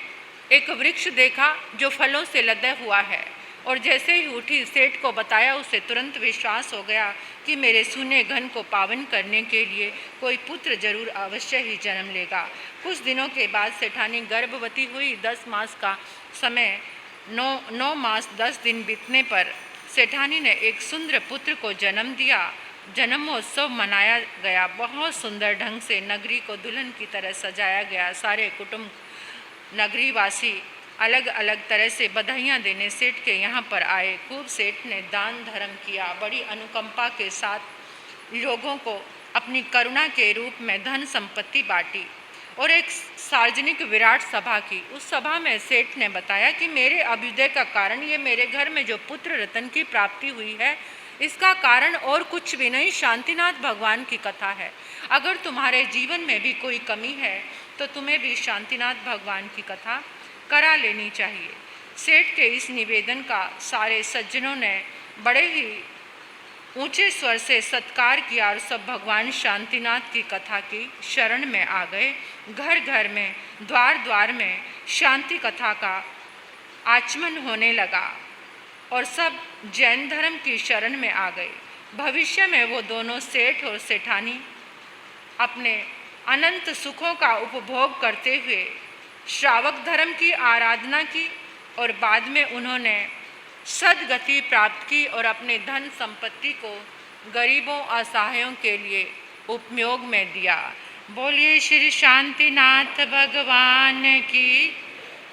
एक वृक्ष देखा जो फलों से लदा हुआ है, और जैसे ही उठी सेठ को बताया, उसे तुरंत विश्वास हो गया कि मेरे सूने घन को पावन करने के लिए कोई पुत्र जरूर अवश्य ही जन्म लेगा। कुछ दिनों के बाद सेठानी गर्भवती हुई। 10 मास का समय 9 मास 10 दिन बीतने पर सेठानी ने एक सुंदर पुत्र को जन्म दिया। जन्मोत्सव मनाया गया। बहुत सुंदर ढंग से नगरी को दुल्हन की तरह सजाया गया। सारे कुटुंब नगरीवासी अलग अलग तरह से बधाइयाँ देने सेठ के यहाँ पर आए। खूब सेठ ने दान धर्म किया। बड़ी अनुकंपा के साथ लोगों को अपनी करुणा के रूप में धन संपत्ति बांटी और एक सार्वजनिक विराट सभा की। उस सभा में सेठ ने बताया कि मेरे अभ्युदय का कारण, ये मेरे घर में जो पुत्र रत्न की प्राप्ति हुई है, इसका कारण और कुछ भी नहीं, शांतिनाथ भगवान की कथा है। अगर तुम्हारे जीवन में भी कोई कमी है तो तुम्हें भी शांतिनाथ भगवान की कथा करा लेनी चाहिए। सेठ के इस निवेदन का सारे सज्जनों ने बड़े ही ऊंचे स्वर से सत्कार किया और सब भगवान शांतिनाथ की कथा की शरण में आ गए। घर घर में, द्वार द्वार में शांति कथा का आचमन होने लगा और सब जैन धर्म की शरण में आ गए। भविष्य में वो दोनों सेठ और सेठानी अपने अनंत सुखों का उपभोग करते हुए श्रावक धर्म की आराधना की और बाद में उन्होंने सद्गति प्राप्त की और अपने धन संपत्ति को गरीबों असहायों के लिए उपयोग में दिया। बोलिए श्री शांतिनाथ भगवान की।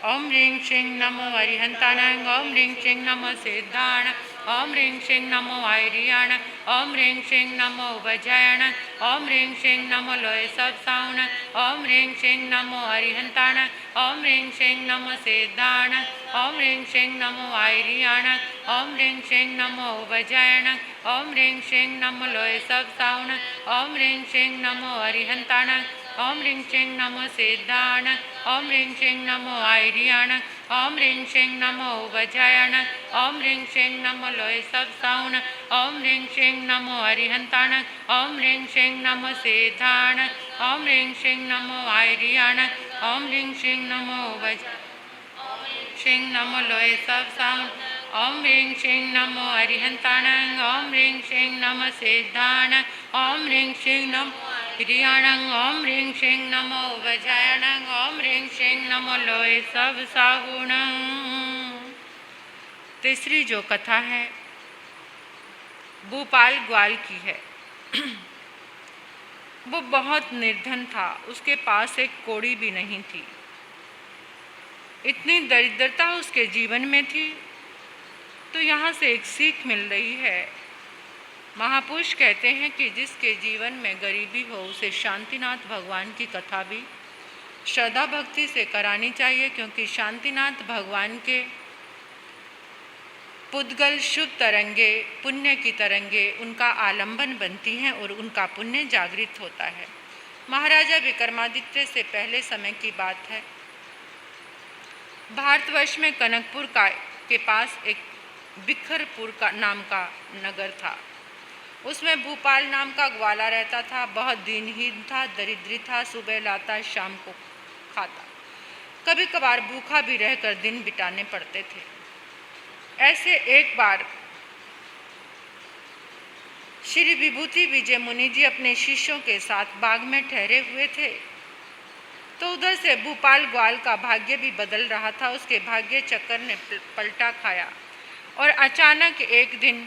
ओम ह्रीं श्रीं नमो अरिहंताणं, ओम ह्रीं श्रीं नमो सिद्धाण, ओम ह्रीं श्रीं नमो आयरियाण, ओम ह्रीं श्रीं नमो वज्रायण, ओम ह्रीं श्रीं नमो लोय सब साउण, ओम ह्रीं श्रीं नमो अरिहंताण, ओम ह्रीं श्रीं नमो सिद्धाण, ओम ह्रीं श्रीं नमो आयरियाण, ओम ह्रीं श्रीं नमो वज्रायण, ओम ह्रीं श्रीं नमो लोय सब साउण, ओम ह्रीं श्रीं नमो अरिहंताण, ओम ह्रीं श्रीं नमो सिद्धाण, ओम ह्रीं श्रीं नमो आयरियाण, ओम ह्रीं श्रीं नमो वज्रायण, ओम ह्रीं श्रीं नमो लोय सब साउण, ओम ह्रीं श्रीं नमो अरिहंताण, ओम ह्रीं श्रीं नमो सिद्धाण, ओम ह्रीं श्रीं नमो आयरियाण, ओम ह्रीं श्रीं नमो श्रीं नमो लोय सब साउण, ओम ह्रीं श्रीं नमो अरिहंताण, ओम ह्रीं श्रीं नमो सिद्धाण, ओम ह्रीं श्रीं नमो आयरियाण, ओम ह्रीं श्रीं नमो वज्रायण, ओम ह्रीं श्रीं नमो लोय सब साहुण। तीसरी जो कथा है भूपाल ग्वाल की है। वो बहुत निर्धन था, उसके पास एक कौड़ी भी नहीं थी। इतनी दरिद्रता उसके जीवन में थी। तो यहाँ से एक सीख मिल रही है। महापुरुष कहते हैं कि जिसके जीवन में गरीबी हो उसे शांतिनाथ भगवान की कथा भी श्रद्धा भक्ति से करानी चाहिए, क्योंकि शांतिनाथ भगवान के पुद्गल शुभ तरंगे, पुण्य की तरंगे उनका आलंबन बनती हैं और उनका पुण्य जागृत होता है। महाराजा विक्रमादित्य से पहले समय की बात है। भारतवर्ष में कनकपुर के पास एक बिखरपुर का नाम का नगर था। उसमें भूपाल नाम का ग्वाला रहता था। बहुत दीनहीन था, दरिद्री था, सुबह लाता शाम को खाता, कभी कभार भूखा भी रहकर दिन बिताने पड़ते थे। ऐसे एक बार श्री विभूति विजय मुनि जी अपने शिष्यों के साथ बाग में ठहरे हुए थे। तो उधर से भूपाल ग्वाल का भाग्य भी बदल रहा था। उसके भाग्य चक्कर ने पलटा खाया और अचानक एक दिन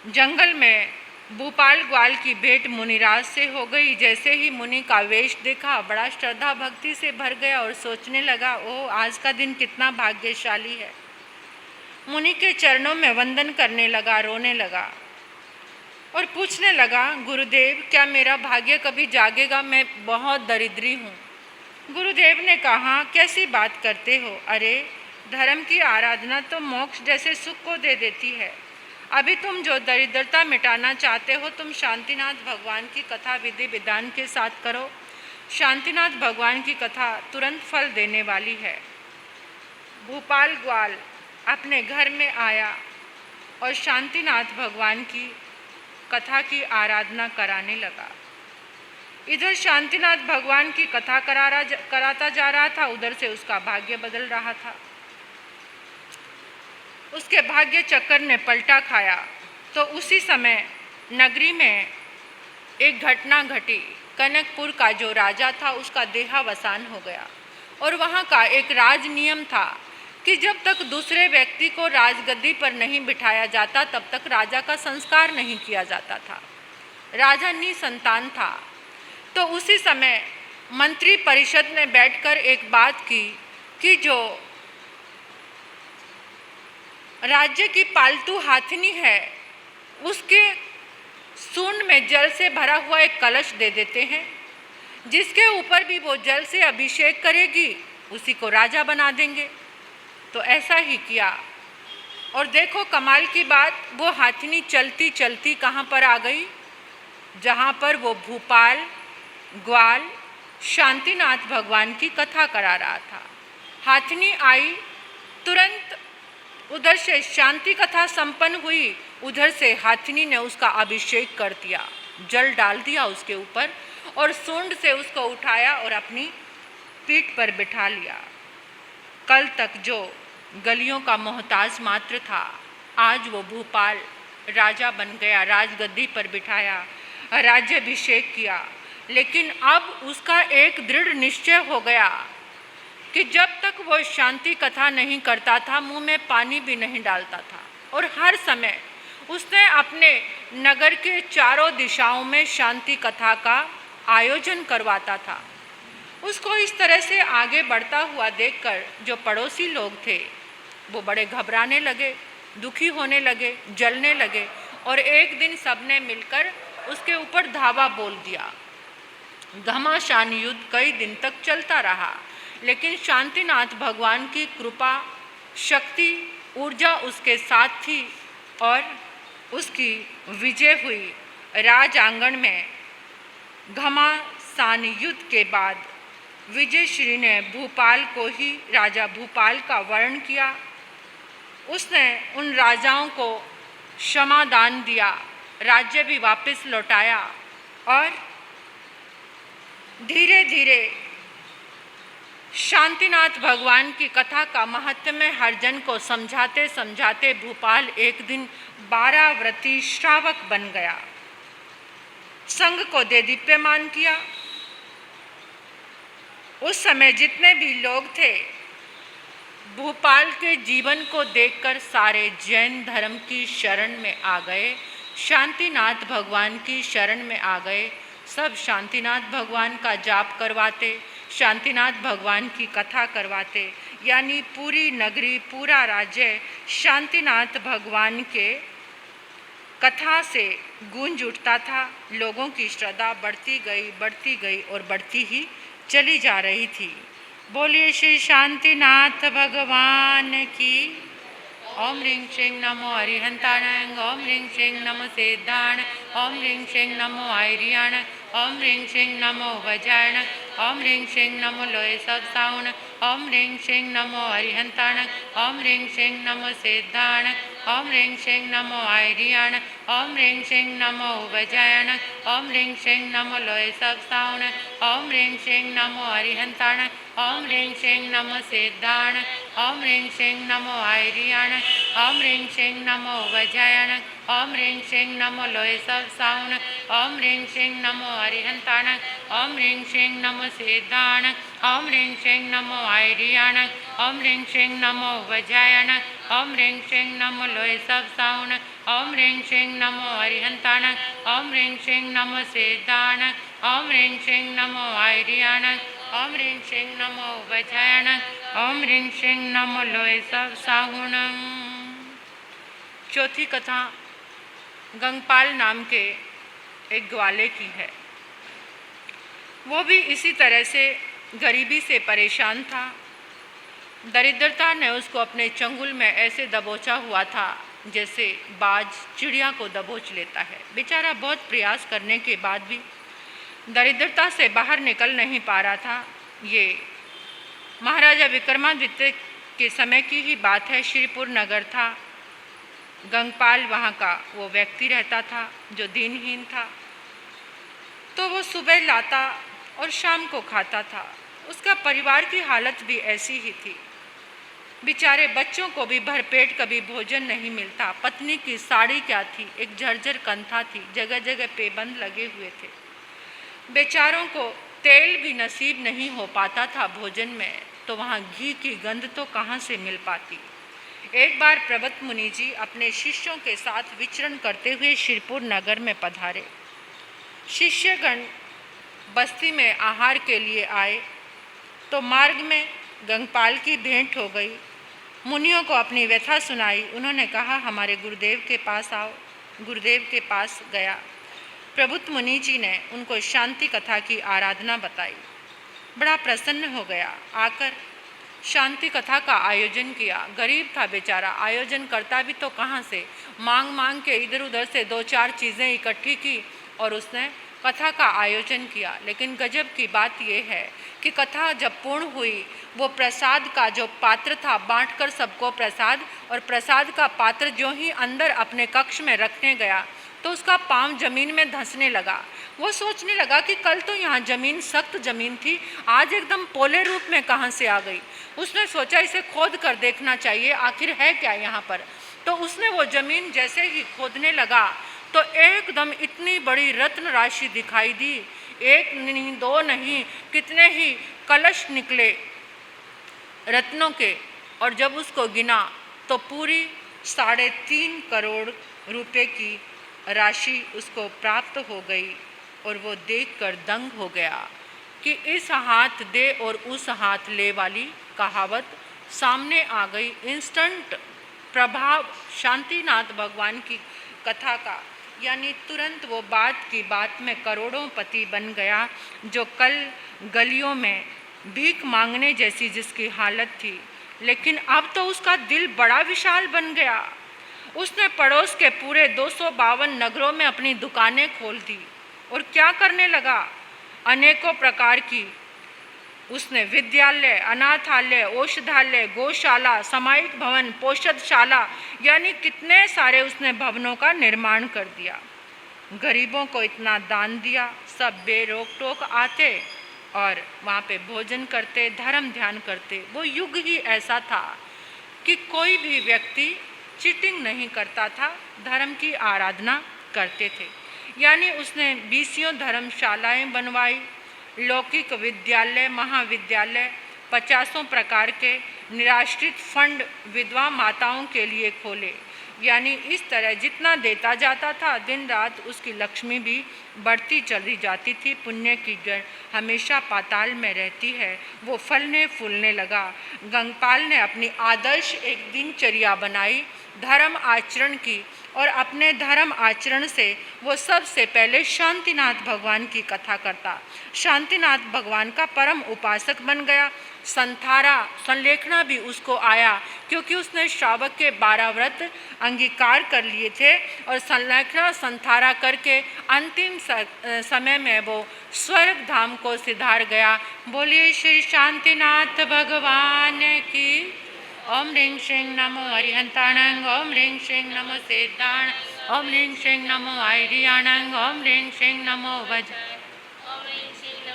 जंगल में भूपाल ग्वाल की भेंट मुनिराज से हो गई। जैसे ही मुनि का वेश देखा, बड़ा श्रद्धा भक्ति से भर गया और सोचने लगा, ओह आज का दिन कितना भाग्यशाली है। मुनि के चरणों में वंदन करने लगा, रोने लगा और पूछने लगा, गुरुदेव क्या मेरा भाग्य कभी जागेगा? मैं बहुत दरिद्री हूँ। गुरुदेव ने कहा, कैसी बात करते हो? अरे धर्म की आराधना तो मोक्ष जैसे सुख को दे देती है। अभी तुम जो दरिद्रता मिटाना चाहते हो, तुम शांतिनाथ भगवान की कथा विधि विधान के साथ करो। शांतिनाथ भगवान की कथा तुरंत फल देने वाली है। भूपाल ग्वाल अपने घर में आया और शांतिनाथ भगवान की कथा की आराधना कराने लगा। इधर शांतिनाथ भगवान की कथा कराता जा रहा था, उधर से उसका भाग्य बदल रहा था। उसके भाग्य चक्कर ने पलटा खाया। तो उसी समय नगरी में एक घटना घटी। कनकपुर का जो राजा था उसका देहावसान हो गया और वहाँ का एक राज नियम था कि जब तक दूसरे व्यक्ति को राजगद्दी पर नहीं बिठाया जाता तब तक राजा का संस्कार नहीं किया जाता था। राजा निसंतान था। तो उसी समय मंत्री परिषद ने बैठकर एक बात की कि जो राज्य की पालतू हाथिनी है उसके सूंड में जल से भरा हुआ एक कलश दे देते हैं। जिसके ऊपर भी वो जल से अभिषेक करेगी उसी को राजा बना देंगे। तो ऐसा ही किया और देखो कमाल की बात, वो हाथिनी चलती चलती कहाँ पर आ गई? जहाँ पर वो भूपाल ग्वाल शांतिनाथ भगवान की कथा करा रहा था। हाथिनी आई, तुरंत उधर से शांति कथा संपन्न हुई, उधर से हाथिनी ने उसका अभिषेक कर दिया, जल डाल दिया उसके ऊपर और सूंड से उसको उठाया और अपनी पीठ पर बिठा लिया। कल तक जो गलियों का मोहताज मात्र था, आज वो भूपाल राजा बन गया, राजगद्दी पर बिठाया, राज्याभिषेक किया। लेकिन अब उसका एक दृढ़ निश्चय हो गया कि जब तक वो शांति कथा नहीं करता था, मुंह में पानी भी नहीं डालता था। और हर समय उसने अपने नगर के चारों दिशाओं में शांति कथा का आयोजन करवाता था। उसको इस तरह से आगे बढ़ता हुआ देखकर जो पड़ोसी लोग थे वो बड़े घबराने लगे, दुखी होने लगे, जलने लगे। और एक दिन सबने मिलकर उसके ऊपर धावा बोल दिया। घमासान युद्ध कई दिन तक चलता रहा, लेकिन शांतिनाथ भगवान की कृपा, शक्ति, ऊर्जा उसके साथ थी और उसकी विजय हुई। राज आंगन में घमासान युद्ध के बाद विजयश्री ने भूपाल को ही राजा भूपाल का वर्ण किया। उसने उन राजाओं को क्षमादान दिया, राज्य भी वापस लौटाया और धीरे धीरे शांतिनाथ भगवान की कथा का महत्व हर जन को समझाते समझाते भूपाल एक दिन 12 व्रती श्रावक बन गया। संघ को देदीप्यमान किया। उस समय जितने भी लोग थे, भूपाल के जीवन को देखकर सारे जैन धर्म की शरण में आ गए, शांतिनाथ भगवान की शरण में आ गए। सब शांतिनाथ भगवान का जाप करवाते, शांतिनाथ भगवान की कथा करवाते, यानी पूरी नगरी, पूरा राज्य शांतिनाथ भगवान के कथा से गूंज उठता था। लोगों की श्रद्धा बढ़ती गई और बढ़ती ही चली जा रही थी। बोलिए श्री शांतिनाथ भगवान की। ओम ह्रीं श्रीं नमो अरिहंताण, ओम ह्रीं श्रीं नमो सिद्धाण, ओम ह्रीं श्रीं नमो आयरियाण, ओम ह्रीं श्रीं नमो वज्रायण, ओम ह्रीं श्रीं नमो लोय सब साउण, ओम ह्रीं श्रीं नमो अरिहंताण, ओम ह्रीं श्रीं नमो सिद्धाण, ओम ह्रीं श्रीं नमो आयरियाण, ओम ह्रीं श्रीं नमो वज्रायण, ओम ह्रीं श्रीं नमो लोय सब साउण, ओम ह्रीं श्रीं नमो अरिहंताण, ओम ह्रीं श्रीं नमो सिद्धाण, ओम ह्रीं श्रीं नमो आयरियाण, ओम ह्रीं श्रीं नमो वज्रायण, ओम ह्रीं श्रीं नमो लोय सब साउण, ओम ह्रीं श्रीं नमो अरिहंताण, ओम ह्रीं श्रीं नमो सिद्धाण, ओम ह्रीं श्रीं नमो आयरियाण, ओम ह्रीं श्रीं नमो वज्रायण, ओम ह्रीं श्रीं नमो लोय सब साउण, ओम ह्रीं श्रीं नमो अरिहंताण, ओम ह्रीं श्रीं नमो सिद्धाण, ओम ह्रीं श्रीं नमो आयरियाण, ओम ह्रीं श्रीं नमो वज्रायण, ओम ह्रीं श्रीं नमो लोय सब साहुण। चौथी कथा गंगपाल नाम के एक ग्वाले की है। वो भी इसी तरह से गरीबी से परेशान था। दरिद्रता ने उसको अपने चंगुल में ऐसे दबोचा हुआ था जैसे बाज चिड़िया को दबोच लेता है। बेचारा बहुत प्रयास करने के बाद भी दरिद्रता से बाहर निकल नहीं पा रहा था। ये महाराजा विक्रमादित्य के समय की ही बात है। श्रीपुर नगर था, गंगपाल वहाँ का वो व्यक्ति रहता था जो दीनहीन था। तो वो सुबह लाता और शाम को खाता था। उसका परिवार की हालत भी ऐसी ही थी। बेचारे बच्चों को भी भरपेट कभी भोजन नहीं मिलता। पत्नी की साड़ी क्या थी, एक झरझर कंथा थी, जगह जगह पेबंद लगे हुए थे। बेचारों को तेल भी नसीब नहीं हो पाता था भोजन में, तो वहाँ घी की गंध तो कहाँ से मिल पाती। एक बार प्रबत मुनि जी अपने शिष्यों के साथ विचरण करते हुए श्रीपुर नगर में पधारे। शिष्यगण बस्ती में आहार के लिए आए तो मार्ग में गंगपाल की भेंट हो गई। मुनियों को अपनी व्यथा सुनाई। उन्होंने कहा, हमारे गुरुदेव के पास आओ। गुरुदेव के पास गया। प्रबुद्ध मुनि जी ने उनको शांति कथा की आराधना बताई। बड़ा प्रसन्न हो गया। आकर शांति कथा का आयोजन किया। गरीब था बेचारा, आयोजन करता भी तो कहाँ से, मांग मांग के इधर उधर से 2-4 चीज़ें इकट्ठी की और उसने कथा का आयोजन किया। लेकिन गजब की बात यह है कि कथा जब पूर्ण हुई, वो प्रसाद का जो पात्र था बांटकर सबको प्रसाद, और प्रसाद का पात्र जो ही अंदर अपने कक्ष में रखने गया तो उसका पांव जमीन में धंसने लगा। वो सोचने लगा कि कल तो यहाँ जमीन सख्त जमीन थी, आज एकदम पोले रूप में कहाँ से आ गई। उसने सोचा इसे खोद कर देखना चाहिए, आखिर है क्या यहाँ पर। तो उसने वो जमीन जैसे ही खोदने लगा तो एकदम इतनी बड़ी रत्न राशि दिखाई दी। एक नहीं, दो नहीं, कितने ही कलश निकले रत्नों के। और जब उसको गिना तो पूरी 3.5 करोड़ रुपए की राशि उसको प्राप्त हो गई। और वो देखकर दंग हो गया कि इस हाथ दे और उस हाथ ले वाली कहावत सामने आ गई। इंस्टेंट प्रभाव शांतिनाथ भगवान की कथा का, यानी तुरंत वो बात की बात में करोड़ों पति बन गया। जो कल गलियों में भीख मांगने जैसी जिसकी हालत थी, लेकिन अब तो उसका दिल बड़ा विशाल बन गया। उसने पड़ोस के पूरे 252 नगरों में अपनी दुकानें खोल दी और क्या करने लगा, अनेकों प्रकार की उसने विद्यालय, अनाथालय, औषधालय, गौशाला, सामायिक भवन, पोषदशाला, यानी कितने सारे उसने भवनों का निर्माण कर दिया। गरीबों को इतना दान दिया, सब बेरोक टोक आते और वहाँ पे भोजन करते, धर्म ध्यान करते। वो युग ही ऐसा था कि कोई भी व्यक्ति चीटिंग नहीं करता था, धर्म की आराधना करते थे। यानी उसने 20 धर्मशालाएं बनवाई, लौकिक विद्यालय, महाविद्यालय, 50 प्रकार के निराश्रित फंड विधवा माताओं के लिए खोले। यानी इस तरह जितना देता जाता था, दिन रात उसकी लक्ष्मी भी बढ़ती चली जाती थी। पुण्य की जड़ हमेशा पाताल में रहती है, वो फलने फूलने लगा। गंगपाल ने अपनी आदर्श एक दिनचर्या बनाई धर्म आचरण की, और अपने धर्म आचरण से वो सबसे पहले शांतिनाथ भगवान की कथा करता, शांतिनाथ भगवान का परम उपासक बन गया। संथारा संलेखना भी उसको आया, क्योंकि उसने श्रावक के 12 व्रत अंगीकार कर लिए थे और संलेखना संथारा करके अंतिम समय में वो स्वर्ग धाम को सिधार गया। बोलिए श्री शांतिनाथ भगवान की। ओम ह्रीं श्रीं नमो अरिहंताणं, ओम ह्रीं श्रीं नमो सिद्धाण, ओम ह्रीं श्रीं नमो आयरियाणं, ओम ह्रीं श्रीं नमो वज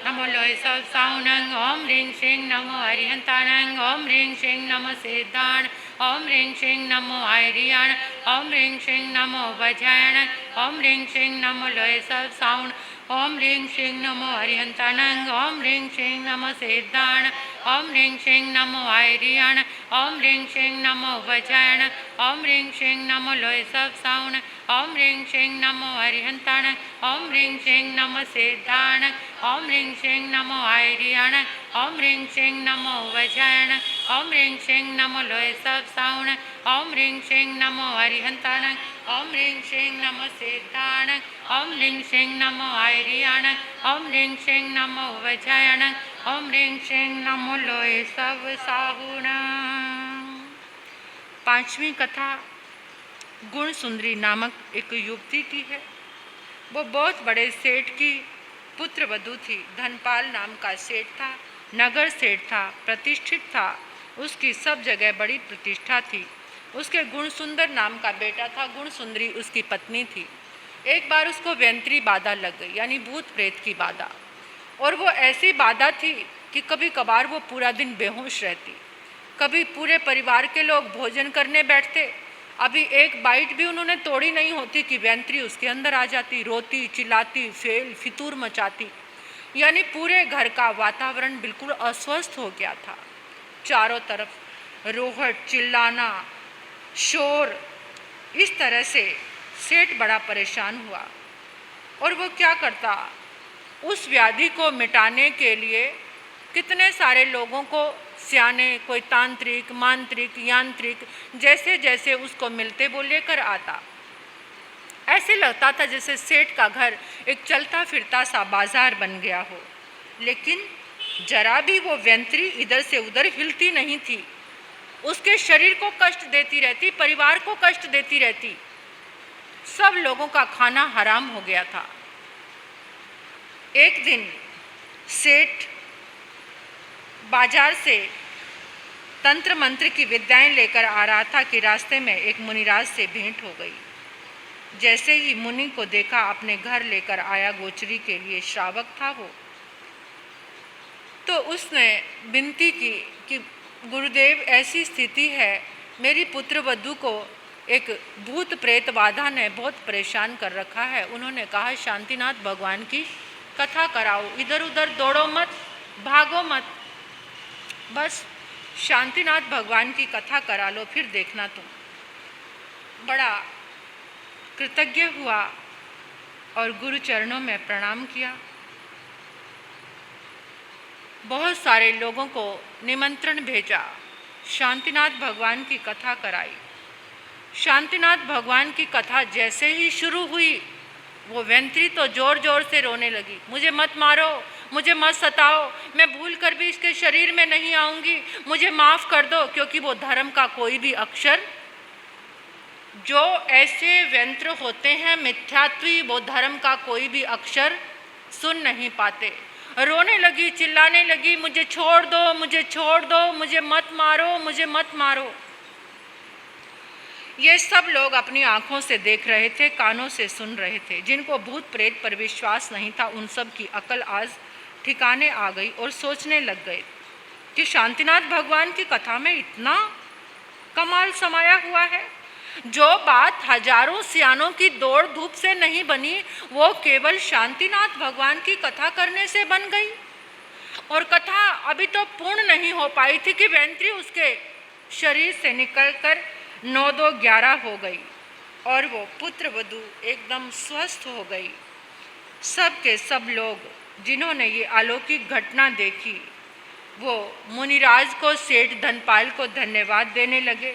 नमो लोय सब साउणं, ओम ह्रीं श्रीं नमो अरिहंताणं, ओम ह्रीं श्रीं नमो सिद्धाण, ओम ह्रीं श्रीं नमो आयरियाण, ओम ह्रीं श्रीं नमो वज्रायण, ओम ह्रीं श्रीं नमो लोय सब साउण, ओम ह्रीं श्रीं नमो अरिहंताणं, ओम ह्रीं श्रीं नमो सिद्धाण, ओम ह्रीं श्रीं नमो आयरियाण, ओम ह्रीं श्रीं नमो वज्रायण, ओम ह्रीं श्रीं नमो लोय सब साउण, ओम ह्रीं श्रीं नमो अरिहंताण, ओम ह्रीं श्रीं नमो सिद्धाण, ओम ह्रीं श्रीं नमो आयरियाण, ओम ह्रीं श्रीं नमो वज्रायण, ओम ह्रीं श्रीं नमो लोय सब साउण, ओम ह्रीं श्रीं नमो अरिहंताण, ओम ह्रीं श्रीं नमो सिद्धाण, ओम ह्रीं श्रीं नमो आयरियाण, ओम ह्रीं श्रीं नमो वज्रायण, ओम ह्रीं श्रीं नमो लोय सब साहुण। 5वीं कथा गुण सुंदरी नामक एक युवती की है। वो बहुत बड़े सेठ की पुत्र वधू थी। धनपाल नाम का सेठ था, नगर सेठ था, प्रतिष्ठित था, उसकी सब जगह बड़ी प्रतिष्ठा थी। उसके गुण सुंदर नाम का बेटा था, गुण सुंदरी उसकी पत्नी थी। एक बार उसको व्यंत्री बाधा लग गई, यानी भूत प्रेत की बाधा, और वो ऐसी बाधा थी कि कभी कभार वो पूरा दिन बेहोश रहती। कभी पूरे परिवार के लोग भोजन करने बैठते, अभी एक बाइट भी उन्होंने तोड़ी नहीं होती कि व्यंत्री उसके अंदर आ जाती, रोती चिल्लाती, फितूर मचाती। यानी पूरे घर का वातावरण बिल्कुल अस्वस्थ हो गया था। चारों तरफ रोहट, चिल्लाना, शोर, इस तरह से सेठ बड़ा परेशान हुआ। और वो क्या करता, उस व्याधि को मिटाने के लिए कितने सारे लोगों को, सियाने, कोई तांत्रिक, मांत्रिक, यांत्रिक, जैसे जैसे उसको मिलते वो लेकर आता। ऐसे लगता था जैसे सेठ का घर एक चलता फिरता सा बाजार बन गया हो। लेकिन जरा भी वो व्यंत्री इधर से उधर हिलती नहीं थी। उसके शरीर को कष्ट देती रहती, परिवार को कष्ट देती रहती। सब लोगों का खाना हराम हो गया था। एक दिन सेठ बाजार से तंत्र मंत्र की विद्याएं लेकर आ रहा था कि रास्ते में एक मुनिराज से भेंट हो गई। जैसे ही मुनि को देखा, अपने घर लेकर आया गोचरी के लिए, श्रावक था वो। तो उसने विनती की कि गुरुदेव, ऐसी स्थिति है, मेरी पुत्र वधू को एक भूत प्रेत बाधा ने बहुत परेशान कर रखा है। उन्होंने कहा शांतिनाथ भगवान की कथा कराओ, इधर उधर दौड़ो मत, भागो मत, बस शांतिनाथ भगवान की कथा करा लो, फिर देखना तुम। बड़ा कृतज्ञ हुआ और गुरु चरणों में प्रणाम किया। बहुत सारे लोगों को निमंत्रण भेजा, शांतिनाथ भगवान की कथा कराई। शांतिनाथ भगवान की कथा जैसे ही शुरू हुई, वो वेंत्री तो जोर जोर से रोने लगी, मुझे मत मारो, मुझे मत सताओ, मैं भूल कर भी इसके शरीर में नहीं आऊंगी, मुझे माफ़ कर दो। क्योंकि वो धर्म का कोई भी अक्षर, जो ऐसे व्यंत्र होते हैं मिथ्यात्वी, वो धर्म का कोई भी अक्षर सुन नहीं पाते। रोने लगी, चिल्लाने लगी, मुझे छोड़ दो, मुझे छोड़ दो, मुझे मत मारो, मुझे मत मारो। ये सब लोग अपनी आंखों से देख रहे थे, कानों से सुन रहे थे। जिनको भूत प्रेत पर विश्वास नहीं था, उन सब की अकल आज ठिकाने आ गई और सोचने लग गए कि शांतिनाथ भगवान की कथा में इतना कमाल समाया हुआ है। जो बात हजारों सियानों की दौड़ धूप से नहीं बनी, वो केवल शांतिनाथ भगवान की कथा करने से बन गई। और कथा अभी तो पूर्ण नहीं हो पाई थी कि वेंत्री उसके शरीर से निकलकर 9-2-11 हो गई और वो पुत्र वधू एकदम स्वस्थ हो गई। सब के सब लोग जिन्होंने ये अलौकिक घटना देखी, वो मुनिराज को, सेठ धनपाल को धन्यवाद देने लगे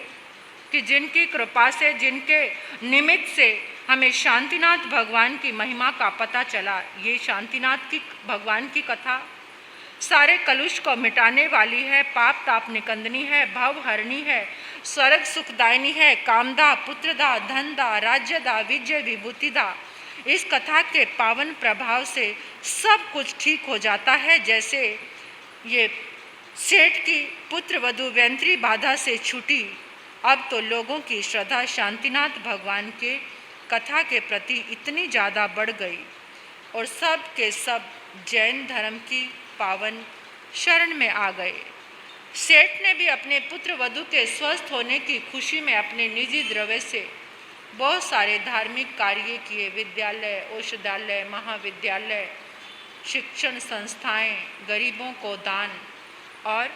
कि जिनकी कृपा से, जिनके निमित्त से हमें शांतिनाथ भगवान की महिमा का पता चला। ये शांतिनाथ की भगवान की कथा सारे कलुष को मिटाने वाली है, पाप ताप निकंदनी है, भव हरणी है, स्वर्ग सुखदायिनी है, कामदा, पुत्रदा, धनदा, राज्यदा, विजय विभूतिदा। इस कथा के पावन प्रभाव से सब कुछ ठीक हो जाता है। जैसे ये सेठ की पुत्र वधू वेंत्री बाधा से छूटी, अब तो लोगों की श्रद्धा शांतिनाथ भगवान के कथा के प्रति इतनी ज़्यादा बढ़ गई और सब के सब जैन धर्म की पावन शरण में आ गए। सेठ ने भी अपने पुत्र वधू के स्वस्थ होने की खुशी में अपने निजी द्रव्य से बहुत सारे धार्मिक कार्य किए। विद्यालय, औषधालय, महाविद्यालय, शिक्षण संस्थाएं, गरीबों को दान और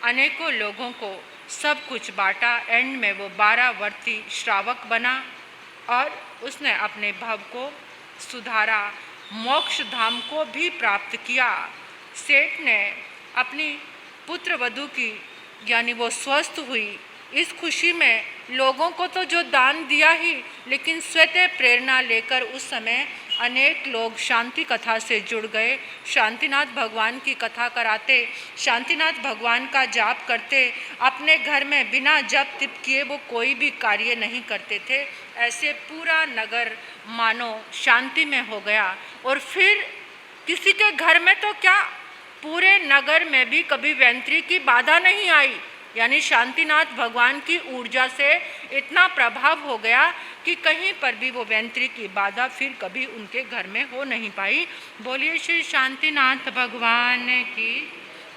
अनेकों लोगों को सब कुछ बांटा। एंड में वो 12 वर्ती श्रावक बना और उसने अपने भव को सुधारा, मोक्ष धाम को भी प्राप्त किया। सेठ ने अपनी पुत्र वधू की, यानी वो स्वस्थ हुई, इस खुशी में लोगों को तो जो दान दिया ही, लेकिन स्वतः प्रेरणा लेकर उस समय अनेक लोग शांति कथा से जुड़ गए। शांतिनाथ भगवान की कथा कराते, शांतिनाथ भगवान का जाप करते। अपने घर में बिना जप तिप किए वो कोई भी कार्य नहीं करते थे। ऐसे पूरा नगर मानो शांति में हो गया। और फिर किसी के घर में तो क्या, पूरे नगर में भी कभी वेंत्री की बाधा नहीं आई। यानी शांतिनाथ भगवान की ऊर्जा से इतना प्रभाव हो गया कि कहीं पर भी वो वेंत्री की बाधा फिर कभी उनके घर में हो नहीं पाई। बोलिए श्री शांतिनाथ भगवान की।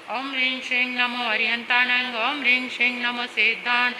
ओम ह्रीं श्रीं नमो अरिहंतानंग, ओम ह्रीं श्रीं नमो सिद्धान,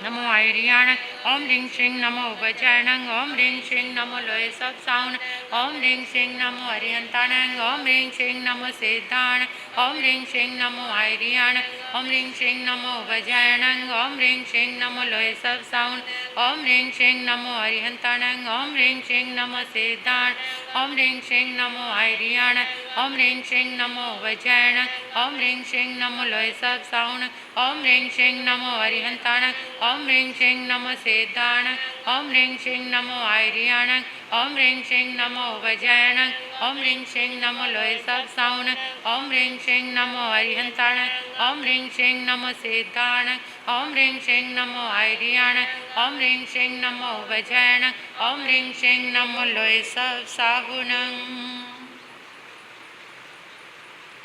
नमो आयरियाण, ओम ह्रीं श्रीं नमो वज्रायणंग, ओम ह्रीं श्रीं नमो लोय सब साउन, ओम ह्रीं श्रीं नमो अरिहंतानंग, ओम ह्रीं श्रीं नमो सिद्धान, ओम ह्रीं श्रीं नमो आयरियाण, ओम ह्रीं श्रीं नमो वज्रायणंग, ओम ह्रीं श्रीं नमो लोय सब साउन, ओम ह्रीं श्रीं नमो अरिहंतानंग, ओम ह्रीं श्रीं नमो सिद्धान, ओम ह्रीं श्रीं नमो आयरियाण, ओम ह्रीं श्रीं नमो वज्रायण, ओम ह्रीं श्रीं नमो लोय सब साउन, ओम ह्रीं श्रीं नमो अरिहंतानंग, ओम ह्रीं श्रीं नमो सिद्धान, ओम ह्रीं श्रीं नमो आयरियाण, ओम ह्रीं श्रीं नमो वज्रायण, ओम ह्रीं श्रीं नमो लोय सब साउन, ओम ह्रीं श्रीं नमो अरिहंताण, ओम ह्रीं श्रीं नमो सिद्धान, ओम ह्रीं श्रीं नमो आयरियाण, ओम ह्रीं श्रीं नमो वज्रायण, ओम ह्रीं श्रीं नमो लोय सब साहुन।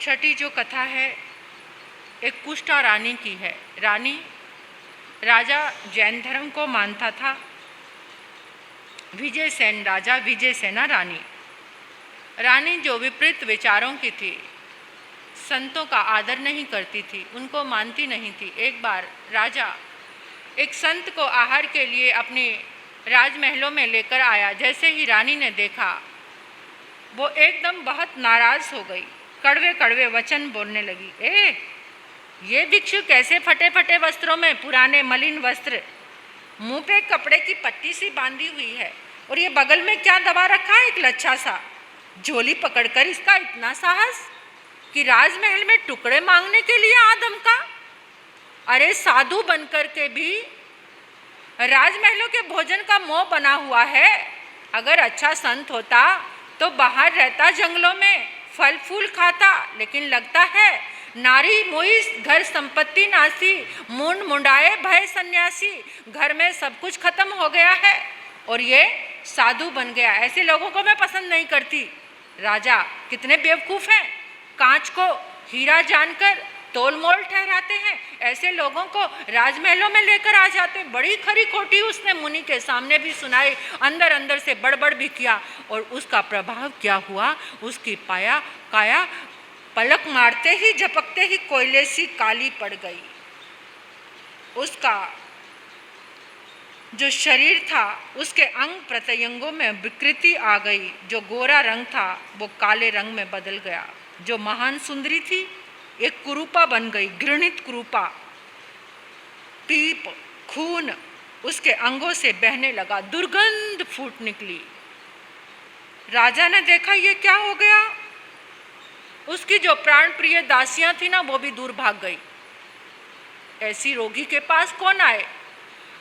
छठी जो कथा है, एक कुष्ठा रानी की है। राजा जैन धर्म को मानता था। विजयसेन राजा, विजयसेना रानी जो विपरीत विचारों की थी, संतों का आदर नहीं करती थी, उनको मानती नहीं थी। एक बार राजा एक संत को आहार के लिए अपने राजमहलों में लेकर आया। जैसे ही रानी ने देखा, वो एकदम बहुत नाराज हो गई, कड़वे कड़वे वचन बोलने लगी। ये भिक्षु कैसे फटे फटे वस्त्रों में, पुराने मलिन वस्त्र, मुंह पे कपड़े की पट्टी सी बांधी हुई है, और ये बगल में क्या दबा रखा है, एक लच्छा सा। झोली पकड़कर इसका इतना साहस कि राजमहल में टुकड़े मांगने के लिए आदम का। अरे साधु बनकर के भी राजमहलों के भोजन का मोह बना हुआ है। अगर अच्छा संत होता तो बाहर रहता, जंगलों में फल फूल खाता, लेकिन लगता है नारी मोही घर संपत्ति नासी, मुंड मुंडाए भय सन्यासी। घर में सब कुछ खत्म हो गया है और ये साधु बन गया। ऐसे लोगों को मैं पसंद नहीं करती। राजा कितने बेवकूफ़ हैं, कांच को हीरा जानकर तोल मोल ठहराते हैं, ऐसे लोगों को राजमहलों में लेकर आ जाते। बड़ी खरी खोटी उसने मुनि के सामने भी सुनाई, अंदर अंदर से बड़बड़ भी किया, और उसका प्रभाव क्या हुआ, उसकी काया पलक मारते ही झपकते ही कोयले सी काली पड़ गई। उसका जो शरीर था, उसके अंग प्रत्यंगों में विकृति आ गई। जो गोरा रंग था वो काले रंग में बदल गया। जो महान सुंदरी थी एक कुरूपा बन गई, घृणित कुरूपा। पीप खून उसके अंगों से बहने लगा, दुर्गंध फूट निकली। राजा ने देखा ये क्या हो गया। उसकी जो प्राण प्रिय दासियां थी ना, वो भी दूर भाग गई। ऐसी रोगी के पास कौन आए।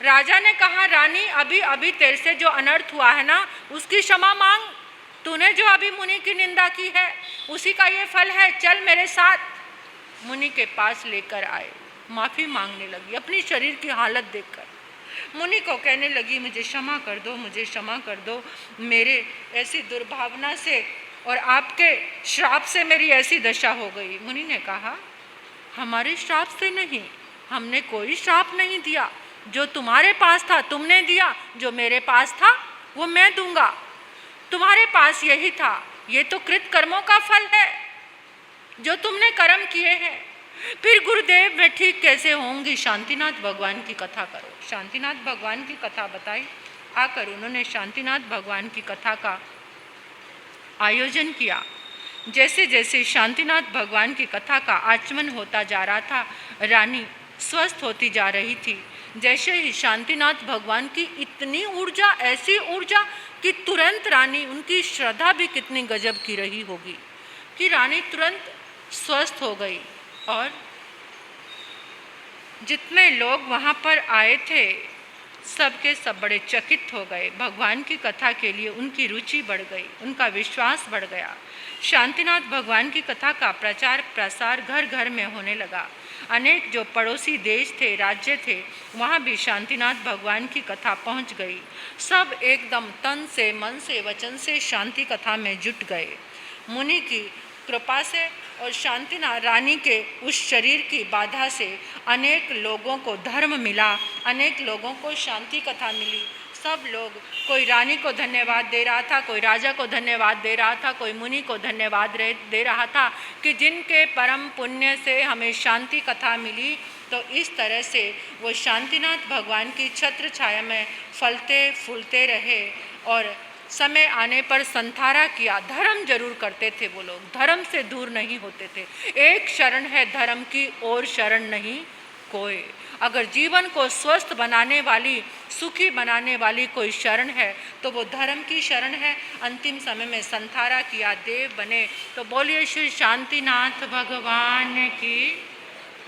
राजा ने कहा, रानी अभी अभी तेरे से जो अनर्थ हुआ है ना, उसकी क्षमा मांग। तूने जो अभी मुनि की निंदा की है, उसी का ये फल है। चल मेरे साथ। मुनि के पास लेकर आए, माफ़ी मांगने लगी अपनी शरीर की हालत देखकर। मुनि को कहने लगी, मुझे क्षमा कर दो, मुझे क्षमा कर दो, मेरे ऐसी दुर्भावना से और आपके श्राप से मेरी ऐसी दशा हो गई। मुनि ने कहा, हमारे श्राप से नहीं, हमने कोई श्राप नहीं दिया। जो तुम्हारे पास था तुमने दिया, जो मेरे पास था वो मैं दूंगा। तुम्हारे पास यही था, ये तो कृत कर्मों का फल है जो तुमने कर्म किए हैं। फिर गुरुदेव मैं ठीक कैसे होंगी। शांतिनाथ भगवान की कथा करो। शांतिनाथ भगवान की कथा बताई। आकर उन्होंने शांतिनाथ भगवान की कथा का आयोजन किया। जैसे जैसे शांतिनाथ भगवान की कथा का आचमन होता जा रहा था, रानी स्वस्थ होती जा रही थी। जैसे ही शांतिनाथ भगवान की इतनी ऊर्जा, ऐसी ऊर्जा कि तुरंत रानी, उनकी श्रद्धा भी कितनी गजब की रही होगी कि रानी तुरंत स्वस्थ हो गई। और जितने लोग वहाँ पर आए थे सब के सब बड़े चकित हो गए। भगवान की कथा के लिए उनकी रुचि बढ़ गई, उनका विश्वास बढ़ गया। शांतिनाथ भगवान की कथा का प्रचार प्रसार घर घर में होने लगा। अनेक जो पड़ोसी देश थे, राज्य थे, वहाँ भी शांतिनाथ भगवान की कथा पहुँच गई। सब एकदम तन से, मन से, वचन से शांति कथा में जुट गए। मुनि की कृपा से और शांतिनाथ रानी के उस शरीर की बाधा से अनेक लोगों को धर्म मिला, अनेक लोगों को शांति कथा मिली। सब लोग, कोई रानी को धन्यवाद दे रहा था, कोई राजा को धन्यवाद दे रहा था, कोई मुनि को धन्यवाद दे रहा था कि जिनके परम पुण्य से हमें शांति कथा मिली। तो इस तरह से वो शांतिनाथ भगवान की छत्र छाया में फलते फूलते रहे और समय आने पर संथारा किया। धर्म जरूर करते थे वो लोग, धर्म से दूर नहीं होते थे। एक शरण है धर्म की, और शरण नहीं कोई। अगर जीवन को स्वस्थ बनाने वाली, सुखी बनाने वाली कोई शरण है तो वो धर्म की शरण है। अंतिम समय में संथारा किया, देव बने। तो बोलिए श्री शांतिनाथ भगवान की।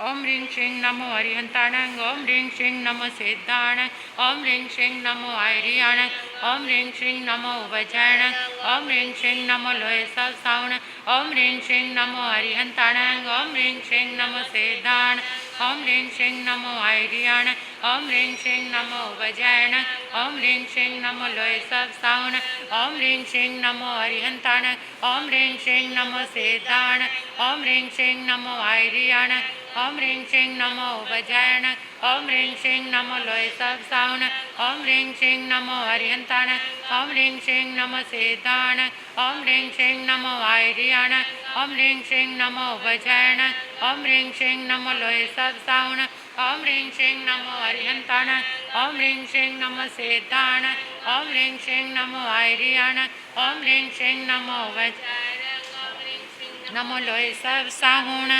ओम ह्रीं श्रीं नमो अरिहंताणं, ओम ह्रीं श्रीं नमो सिद्धाणं, ओम ह्रीं श्रीं नमो आर्याणं, ओम ह्रीं श्रीं नमो वज्राणं, ओम ह्रीं श्रीं नमो लोय सब सावण, ओम ह्रीं श्रीं नमो अरिहंताणं, ओम ह्रीं श्रीं नमो सिद्धाणं, ओम ह्रीं श्रीं नमो आर्याणं, ओम ह्रीं श्रीं नमो वज्राणं, ओम ह्रीं श्रीं नमो लोय सब सावण, ओम ह्रीं श्रीं नमो अरिहंताणं, ओम ह्रीं श्रीं नमो सिद्धाणं, ओम ह्रीं श्रीं नमो आर्याणं, ओम ह्रीं श्रीं नमो वज्राणं, ओम ह्रीं श्रीं नमो लोय सब सावण, ओम ह्रीं श्रीं नमो अरिहंताणं, ओम ह्रीं श्रीं नमो सिद्धाणं, ओम ह्रीं श्रीं नमो आर्याणं, ओम ह्रीं श्रीं नमो वज्राणं, ओम ह्रीं श्रीं नमो लोय सब सावण, ओम ह्रीं श्रीं नमो अरिहंताण, ओम ह्रीं श्रीं नमो सेताण, ओम ह्रीं श्रीं नमो आयरियाण, ओम ह्रीं श्रीं नमो नमो लोय सब साहुण।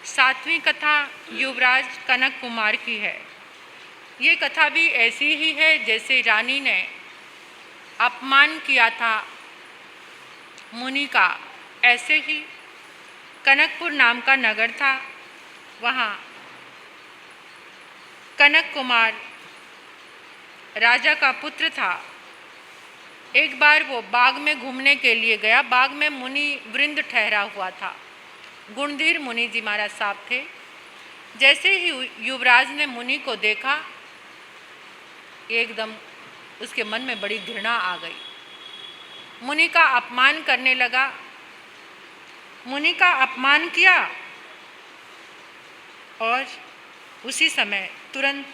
सातवीं कथा युवराज कनक कुमार की है। ये कथा भी ऐसी ही है जैसे रानी ने अपमान किया था मुनि का, ऐसे ही कनकपुर नाम का नगर था। वहाँ कनक कुमार राजा का पुत्र था। एक बार वो बाग में घूमने के लिए गया। बाग में मुनि वृंद ठहरा हुआ था। गुणधीर मुनि जी महाराज साहब थे। जैसे ही युवराज ने मुनि को देखा, एकदम उसके मन में बड़ी घृणा आ गई। मुनि का अपमान करने लगा। मुनि का अपमान किया और उसी समय तुरंत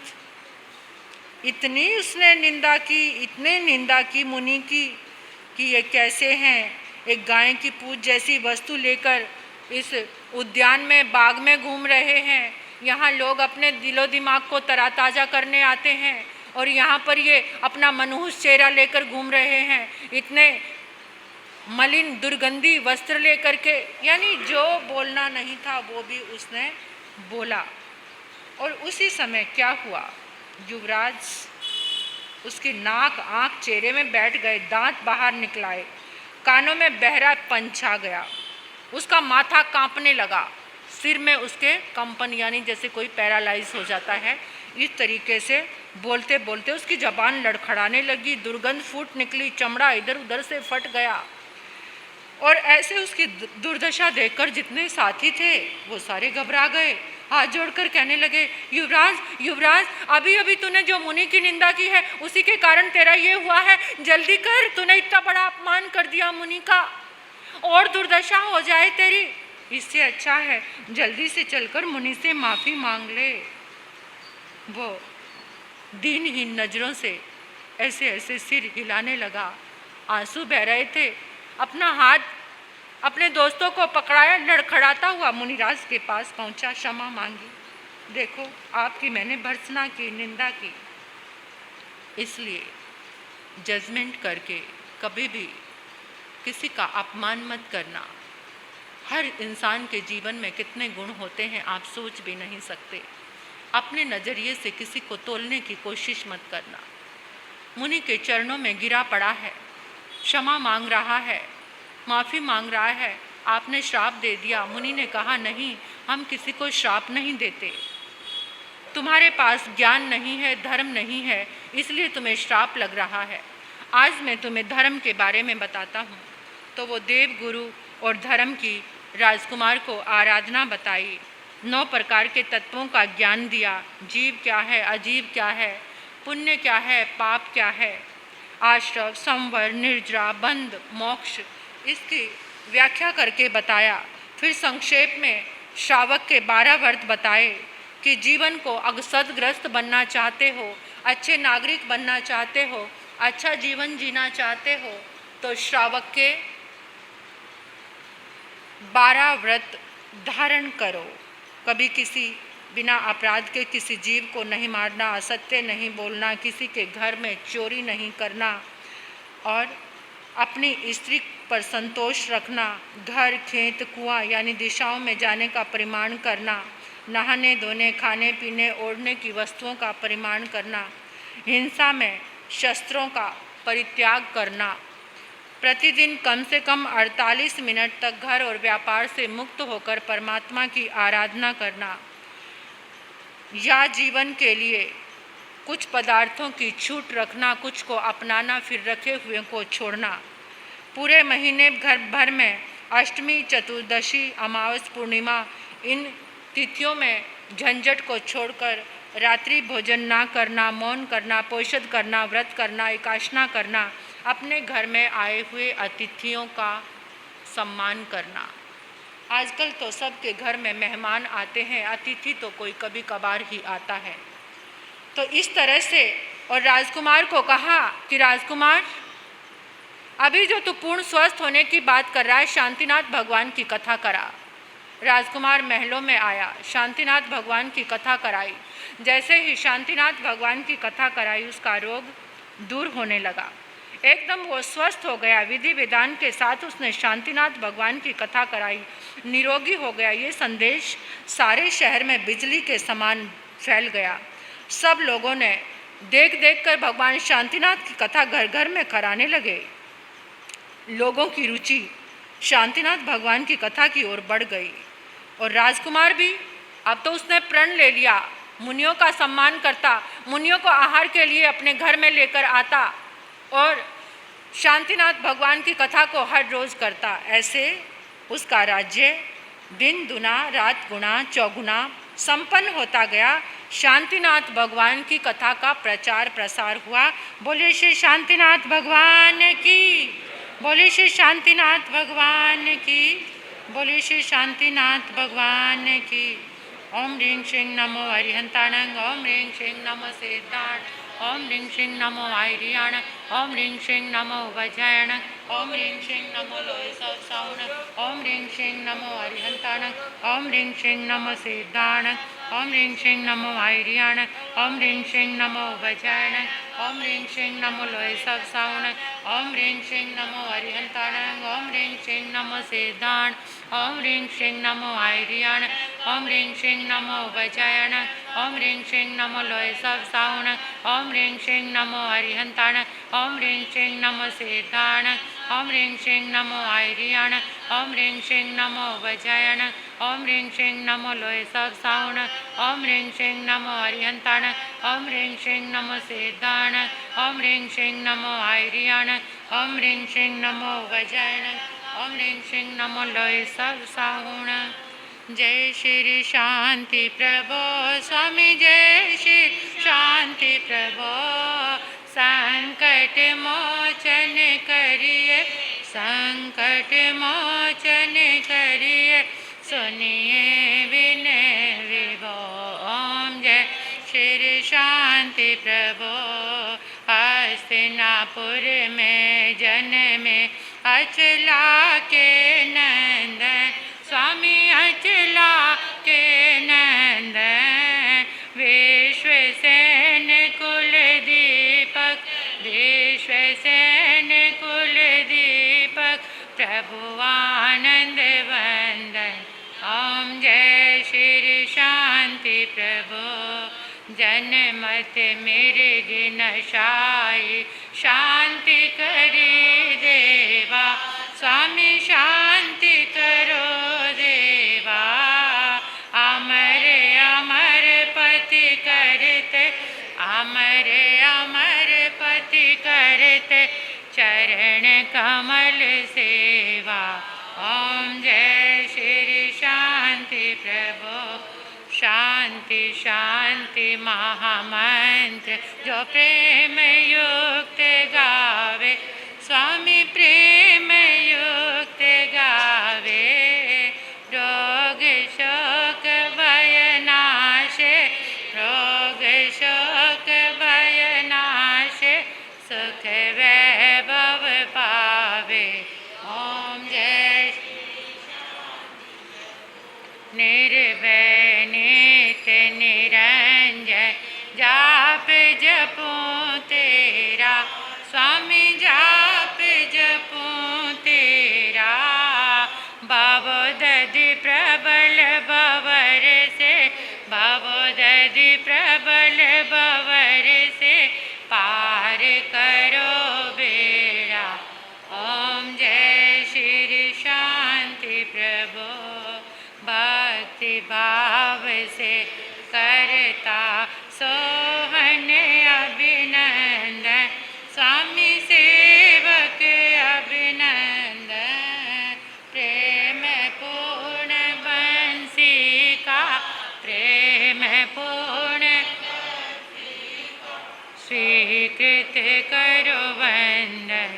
इतनी उसने निंदा की, इतने निंदा की मुनि की कि ये कैसे हैं, एक गाय की पूंछ जैसी वस्तु लेकर इस उद्यान में, बाग में घूम रहे हैं। यहाँ लोग अपने दिलो दिमाग को तराताज़ा करने आते हैं और यहाँ पर ये अपना मनहूस चेहरा लेकर घूम रहे हैं, इतने मलिन दुर्गंधी वस्त्र लेकर के। यानी जो बोलना नहीं था वो भी उसने बोला। और उसी समय क्या हुआ, युवराज उसकी नाक, आँख, चेहरे में बैठ गए, दांत बाहर निकलाए, कानों में बहरा पंच आ गया, उसका माथा कांपने लगा, सिर में उसके कंपन, यानी जैसे कोई पैरालाइज हो जाता है, इस तरीके से बोलते बोलते उसकी ज़बान लड़खड़ाने लगी, दुर्गंध फूट निकली, चमड़ा इधर उधर से फट गया। और ऐसे उसकी दुर्दशा देखकर जितने साथी थे वो सारे घबरा गए, हाथ जोड़कर कहने लगे, युवराज युवराज, अभी अभी तूने जो मुनि की निंदा की है उसी के कारण तेरा ये हुआ है, जल्दी कर, तूने इतना बड़ा अपमान कर दिया मुनि का, और दुर्दशा हो जाए तेरी। इससे अच्छा है जल्दी से चलकर मुनि से माफ़ी मांग ले। वो दीनहीन नज़रों से ऐसे ऐसे सिर हिलाने लगा, आंसू बह रहे थे। अपना हाथ अपने दोस्तों को पकड़ाया, लड़खड़ाता हुआ मुनिराज के पास पहुंचा, क्षमा मांगी। देखो, आपकी मैंने भर्त्सना की, निंदा की, इसलिए जजमेंट करके कभी भी किसी का अपमान मत करना। हर इंसान के जीवन में कितने गुण होते हैं आप सोच भी नहीं सकते। अपने नज़रिए से किसी को तोलने की कोशिश मत करना। मुनि के चरणों में गिरा पड़ा है, क्षमा मांग रहा है, माफ़ी मांग रहा है। आपने श्राप दे दिया। मुनि ने कहा, नहीं, हम किसी को श्राप नहीं देते, तुम्हारे पास ज्ञान नहीं है, धर्म नहीं है, इसलिए तुम्हें श्राप लग रहा है। आज मैं तुम्हें धर्म के बारे में बताता हूँ। तो वो देव गुरु और धर्म की राजकुमार को आराधना बताई, 9 प्रकार के तत्वों का ज्ञान दिया। जीव क्या है, अजीव क्या है, पुण्य क्या है, पाप क्या है, आश्रव, संवर, निर्जरा, बंध, मोक्ष, इसकी व्याख्या करके बताया। फिर संक्षेप में श्रावक के 12 व्रत बताए कि जीवन को अगर सद्ग्रस्त बनना चाहते हो, अच्छे नागरिक बनना चाहते हो, अच्छा जीवन जीना चाहते हो, तो श्रावक के 12 व्रत धारण करो। कभी किसी बिना अपराध के किसी जीव को नहीं मारना, असत्य नहीं बोलना, किसी के घर में चोरी नहीं करना, और अपनी स्त्री पर संतोष रखना, घर, खेत, कुआं यानी दिशाओं में जाने का परिमाण करना, नहाने धोने, खाने पीने, ओढ़ने की वस्तुओं का परिमाण करना, हिंसा में शस्त्रों का परित्याग करना, प्रतिदिन कम से कम 48 मिनट तक घर और व्यापार से मुक्त होकर परमात्मा की आराधना करना, या जीवन के लिए कुछ पदार्थों की छूट रखना, कुछ को अपनाना, फिर रखे हुए को छोड़ना। पूरे महीने घर भर में अष्टमी, चतुर्दशी, अमावस, पूर्णिमा, इन तिथियों में झंझट को छोड़कर रात्रि भोजन ना करना, मौन करना, पोषद करना, व्रत करना, एकाशना करना, अपने घर में आए हुए अतिथियों का सम्मान करना। आजकल तो सबके घर में मेहमान आते हैं, अतिथि तो कोई कभी कभार ही आता है। तो इस तरह से, और राजकुमार को कहा कि राजकुमार, अभी जो तू पूर्ण स्वस्थ होने की बात कर रहा है, शांतिनाथ भगवान की कथा करा। राजकुमार महलों में आया, शांतिनाथ भगवान की कथा कराई। जैसे ही शांतिनाथ भगवान की कथा कराई, उसका रोग दूर होने लगा, एकदम वो स्वस्थ हो गया। विधि विधान के साथ उसने शांतिनाथ भगवान की कथा कराई, निरोगी हो गया। ये संदेश सारे शहर में बिजली के समान फैल गया। सब लोगों ने देख देख कर भगवान शांतिनाथ की कथा घर घर में कराने लगे। लोगों की रुचि शांतिनाथ भगवान की कथा की ओर बढ़ गई। और राजकुमार भी, अब तो उसने प्रण ले लिया, मुनियों का सम्मान करता, मुनियों को आहार के लिए अपने घर में लेकर आता और शांतिनाथ भगवान की कथा को हर रोज करता। ऐसे उसका राज्य दिन दुना रात गुना चौगुना संपन्न होता गया। शांतिनाथ भगवान की कथा का प्रचार प्रसार हुआ। बोले श्री शांतिनाथ भगवान की, बोले श्री शांतिनाथ भगवान की, बोले श्री शांतिनाथ भगवान की। ओम ह्रीं श्रीं नमो अरिहंताणं, ओम ह्रीं श्रीं नमो सिद्धाण, ओम ह्रीं श्रीं नमो आयरियाण, ओम ह्रीं श्रीं नमो वज्रायण, ओम ह्रीं श्रीं नमो लोयसाउण, ओम ह्रीं श्रीं नमो अरिहंताणं, ओम ह्रीं श्रीं नमो सिद्धाण, ओम ह्रीं श्रीं नमो आयरियाण, ओम ह्रीं श्रीं नमो वज्रायण, ओम ह्रीं श्रीं नमो लोयसाउण, ओम ह्रीं श्रीं नमो अरिहंताणं, ओम ह्रीं श्रीं नमो सिद्धाण, ओम ह्रीं श्रीं नमो आयरियाण, ओम ह्रीं श्रीं नमो वज्रायण, ओम ह्रीं श्रीं नमो लोयसाउण, ओम ह्रीं श्रीं नमो अरिहंताण, ओम ह्रीं श्रीं नमो सिद्धाण, ओम ह्रीं श्रीं नमो आयरियाण, ओम ह्रीं श्रीं नमो वज्रायण, ओम ह्रीं श्रीं नमो लोयसाउण, ओम ह्रीं श्रीं नमो अरिहंताण, ओम ह्रीं श्रीं नमो सिद्धाण, ओम ह्रीं श्रीं नमो आयरियाण, ओम ह्रीं श्रीं नमो वज्रायण, ओम ह्रीं श्रीं नमो लोयसाउण। जय श्री शांति प्रभो स्वामी, जय श्री शांति प्रभो। संकट मोचन करिए, संकट मोचन करिए, सुनिए विनय विभो। ओम जय श्री शांति प्रभो। हस्तिनापुर में जन्मे अचला के नंदन, स्वामी अचला के नंदन। विश्वसेन कुल दीपक, विश्वसेन कुल दीपक, प्रभु आनंद वंदन। ओम जय श्री शांति प्रभु। जनमत मृग नशाई, शांति करी देवा, स्वामी शांति करो देवा। अमर अमर पति करते, अमर अमर पति करते, चरण कमल सेवा। ओम जय श्री शांति प्रभु। शांति शांति महामंत्र, जो प्रेम युक्त गावे, स्वामी प्रेम युक्त गावे। रोग शोक भय नाशे, रोग शोक भय नाशे, सुख वैभव पावे। ओम जय निर्भय नित निरंजन, जाप जपूं तेरा, स्वामी जाप जपूं तेरा। भवदधि प्रबल भवर से, भवदधि प्रबल भवर से, पार करो बेड़ा। ओम जय श्री शांति प्रभु। भक्ति भाव से करता सोहन अभिनंदन, स्वामी सेवक अभिनंदन। प्रेम पूर्ण बंसी का, प्रेम पूर्ण स्वीकृत करो वंदन।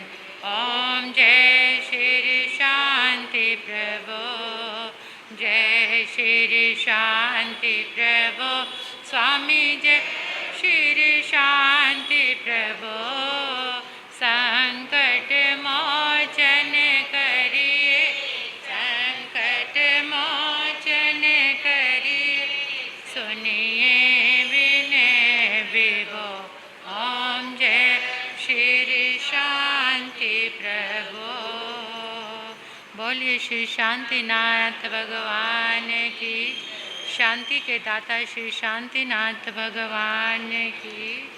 ओम जय श्री शांति प्रभु, जय श्री शांति प्रभु। स्वामी जय श्री शांति प्रभु। संकट मोचन करिए, संकट मोचन के प्रभु। बोलिए श्री शांतिनाथ भगवान की। शांति के दाता श्री शांतिनाथ भगवान की।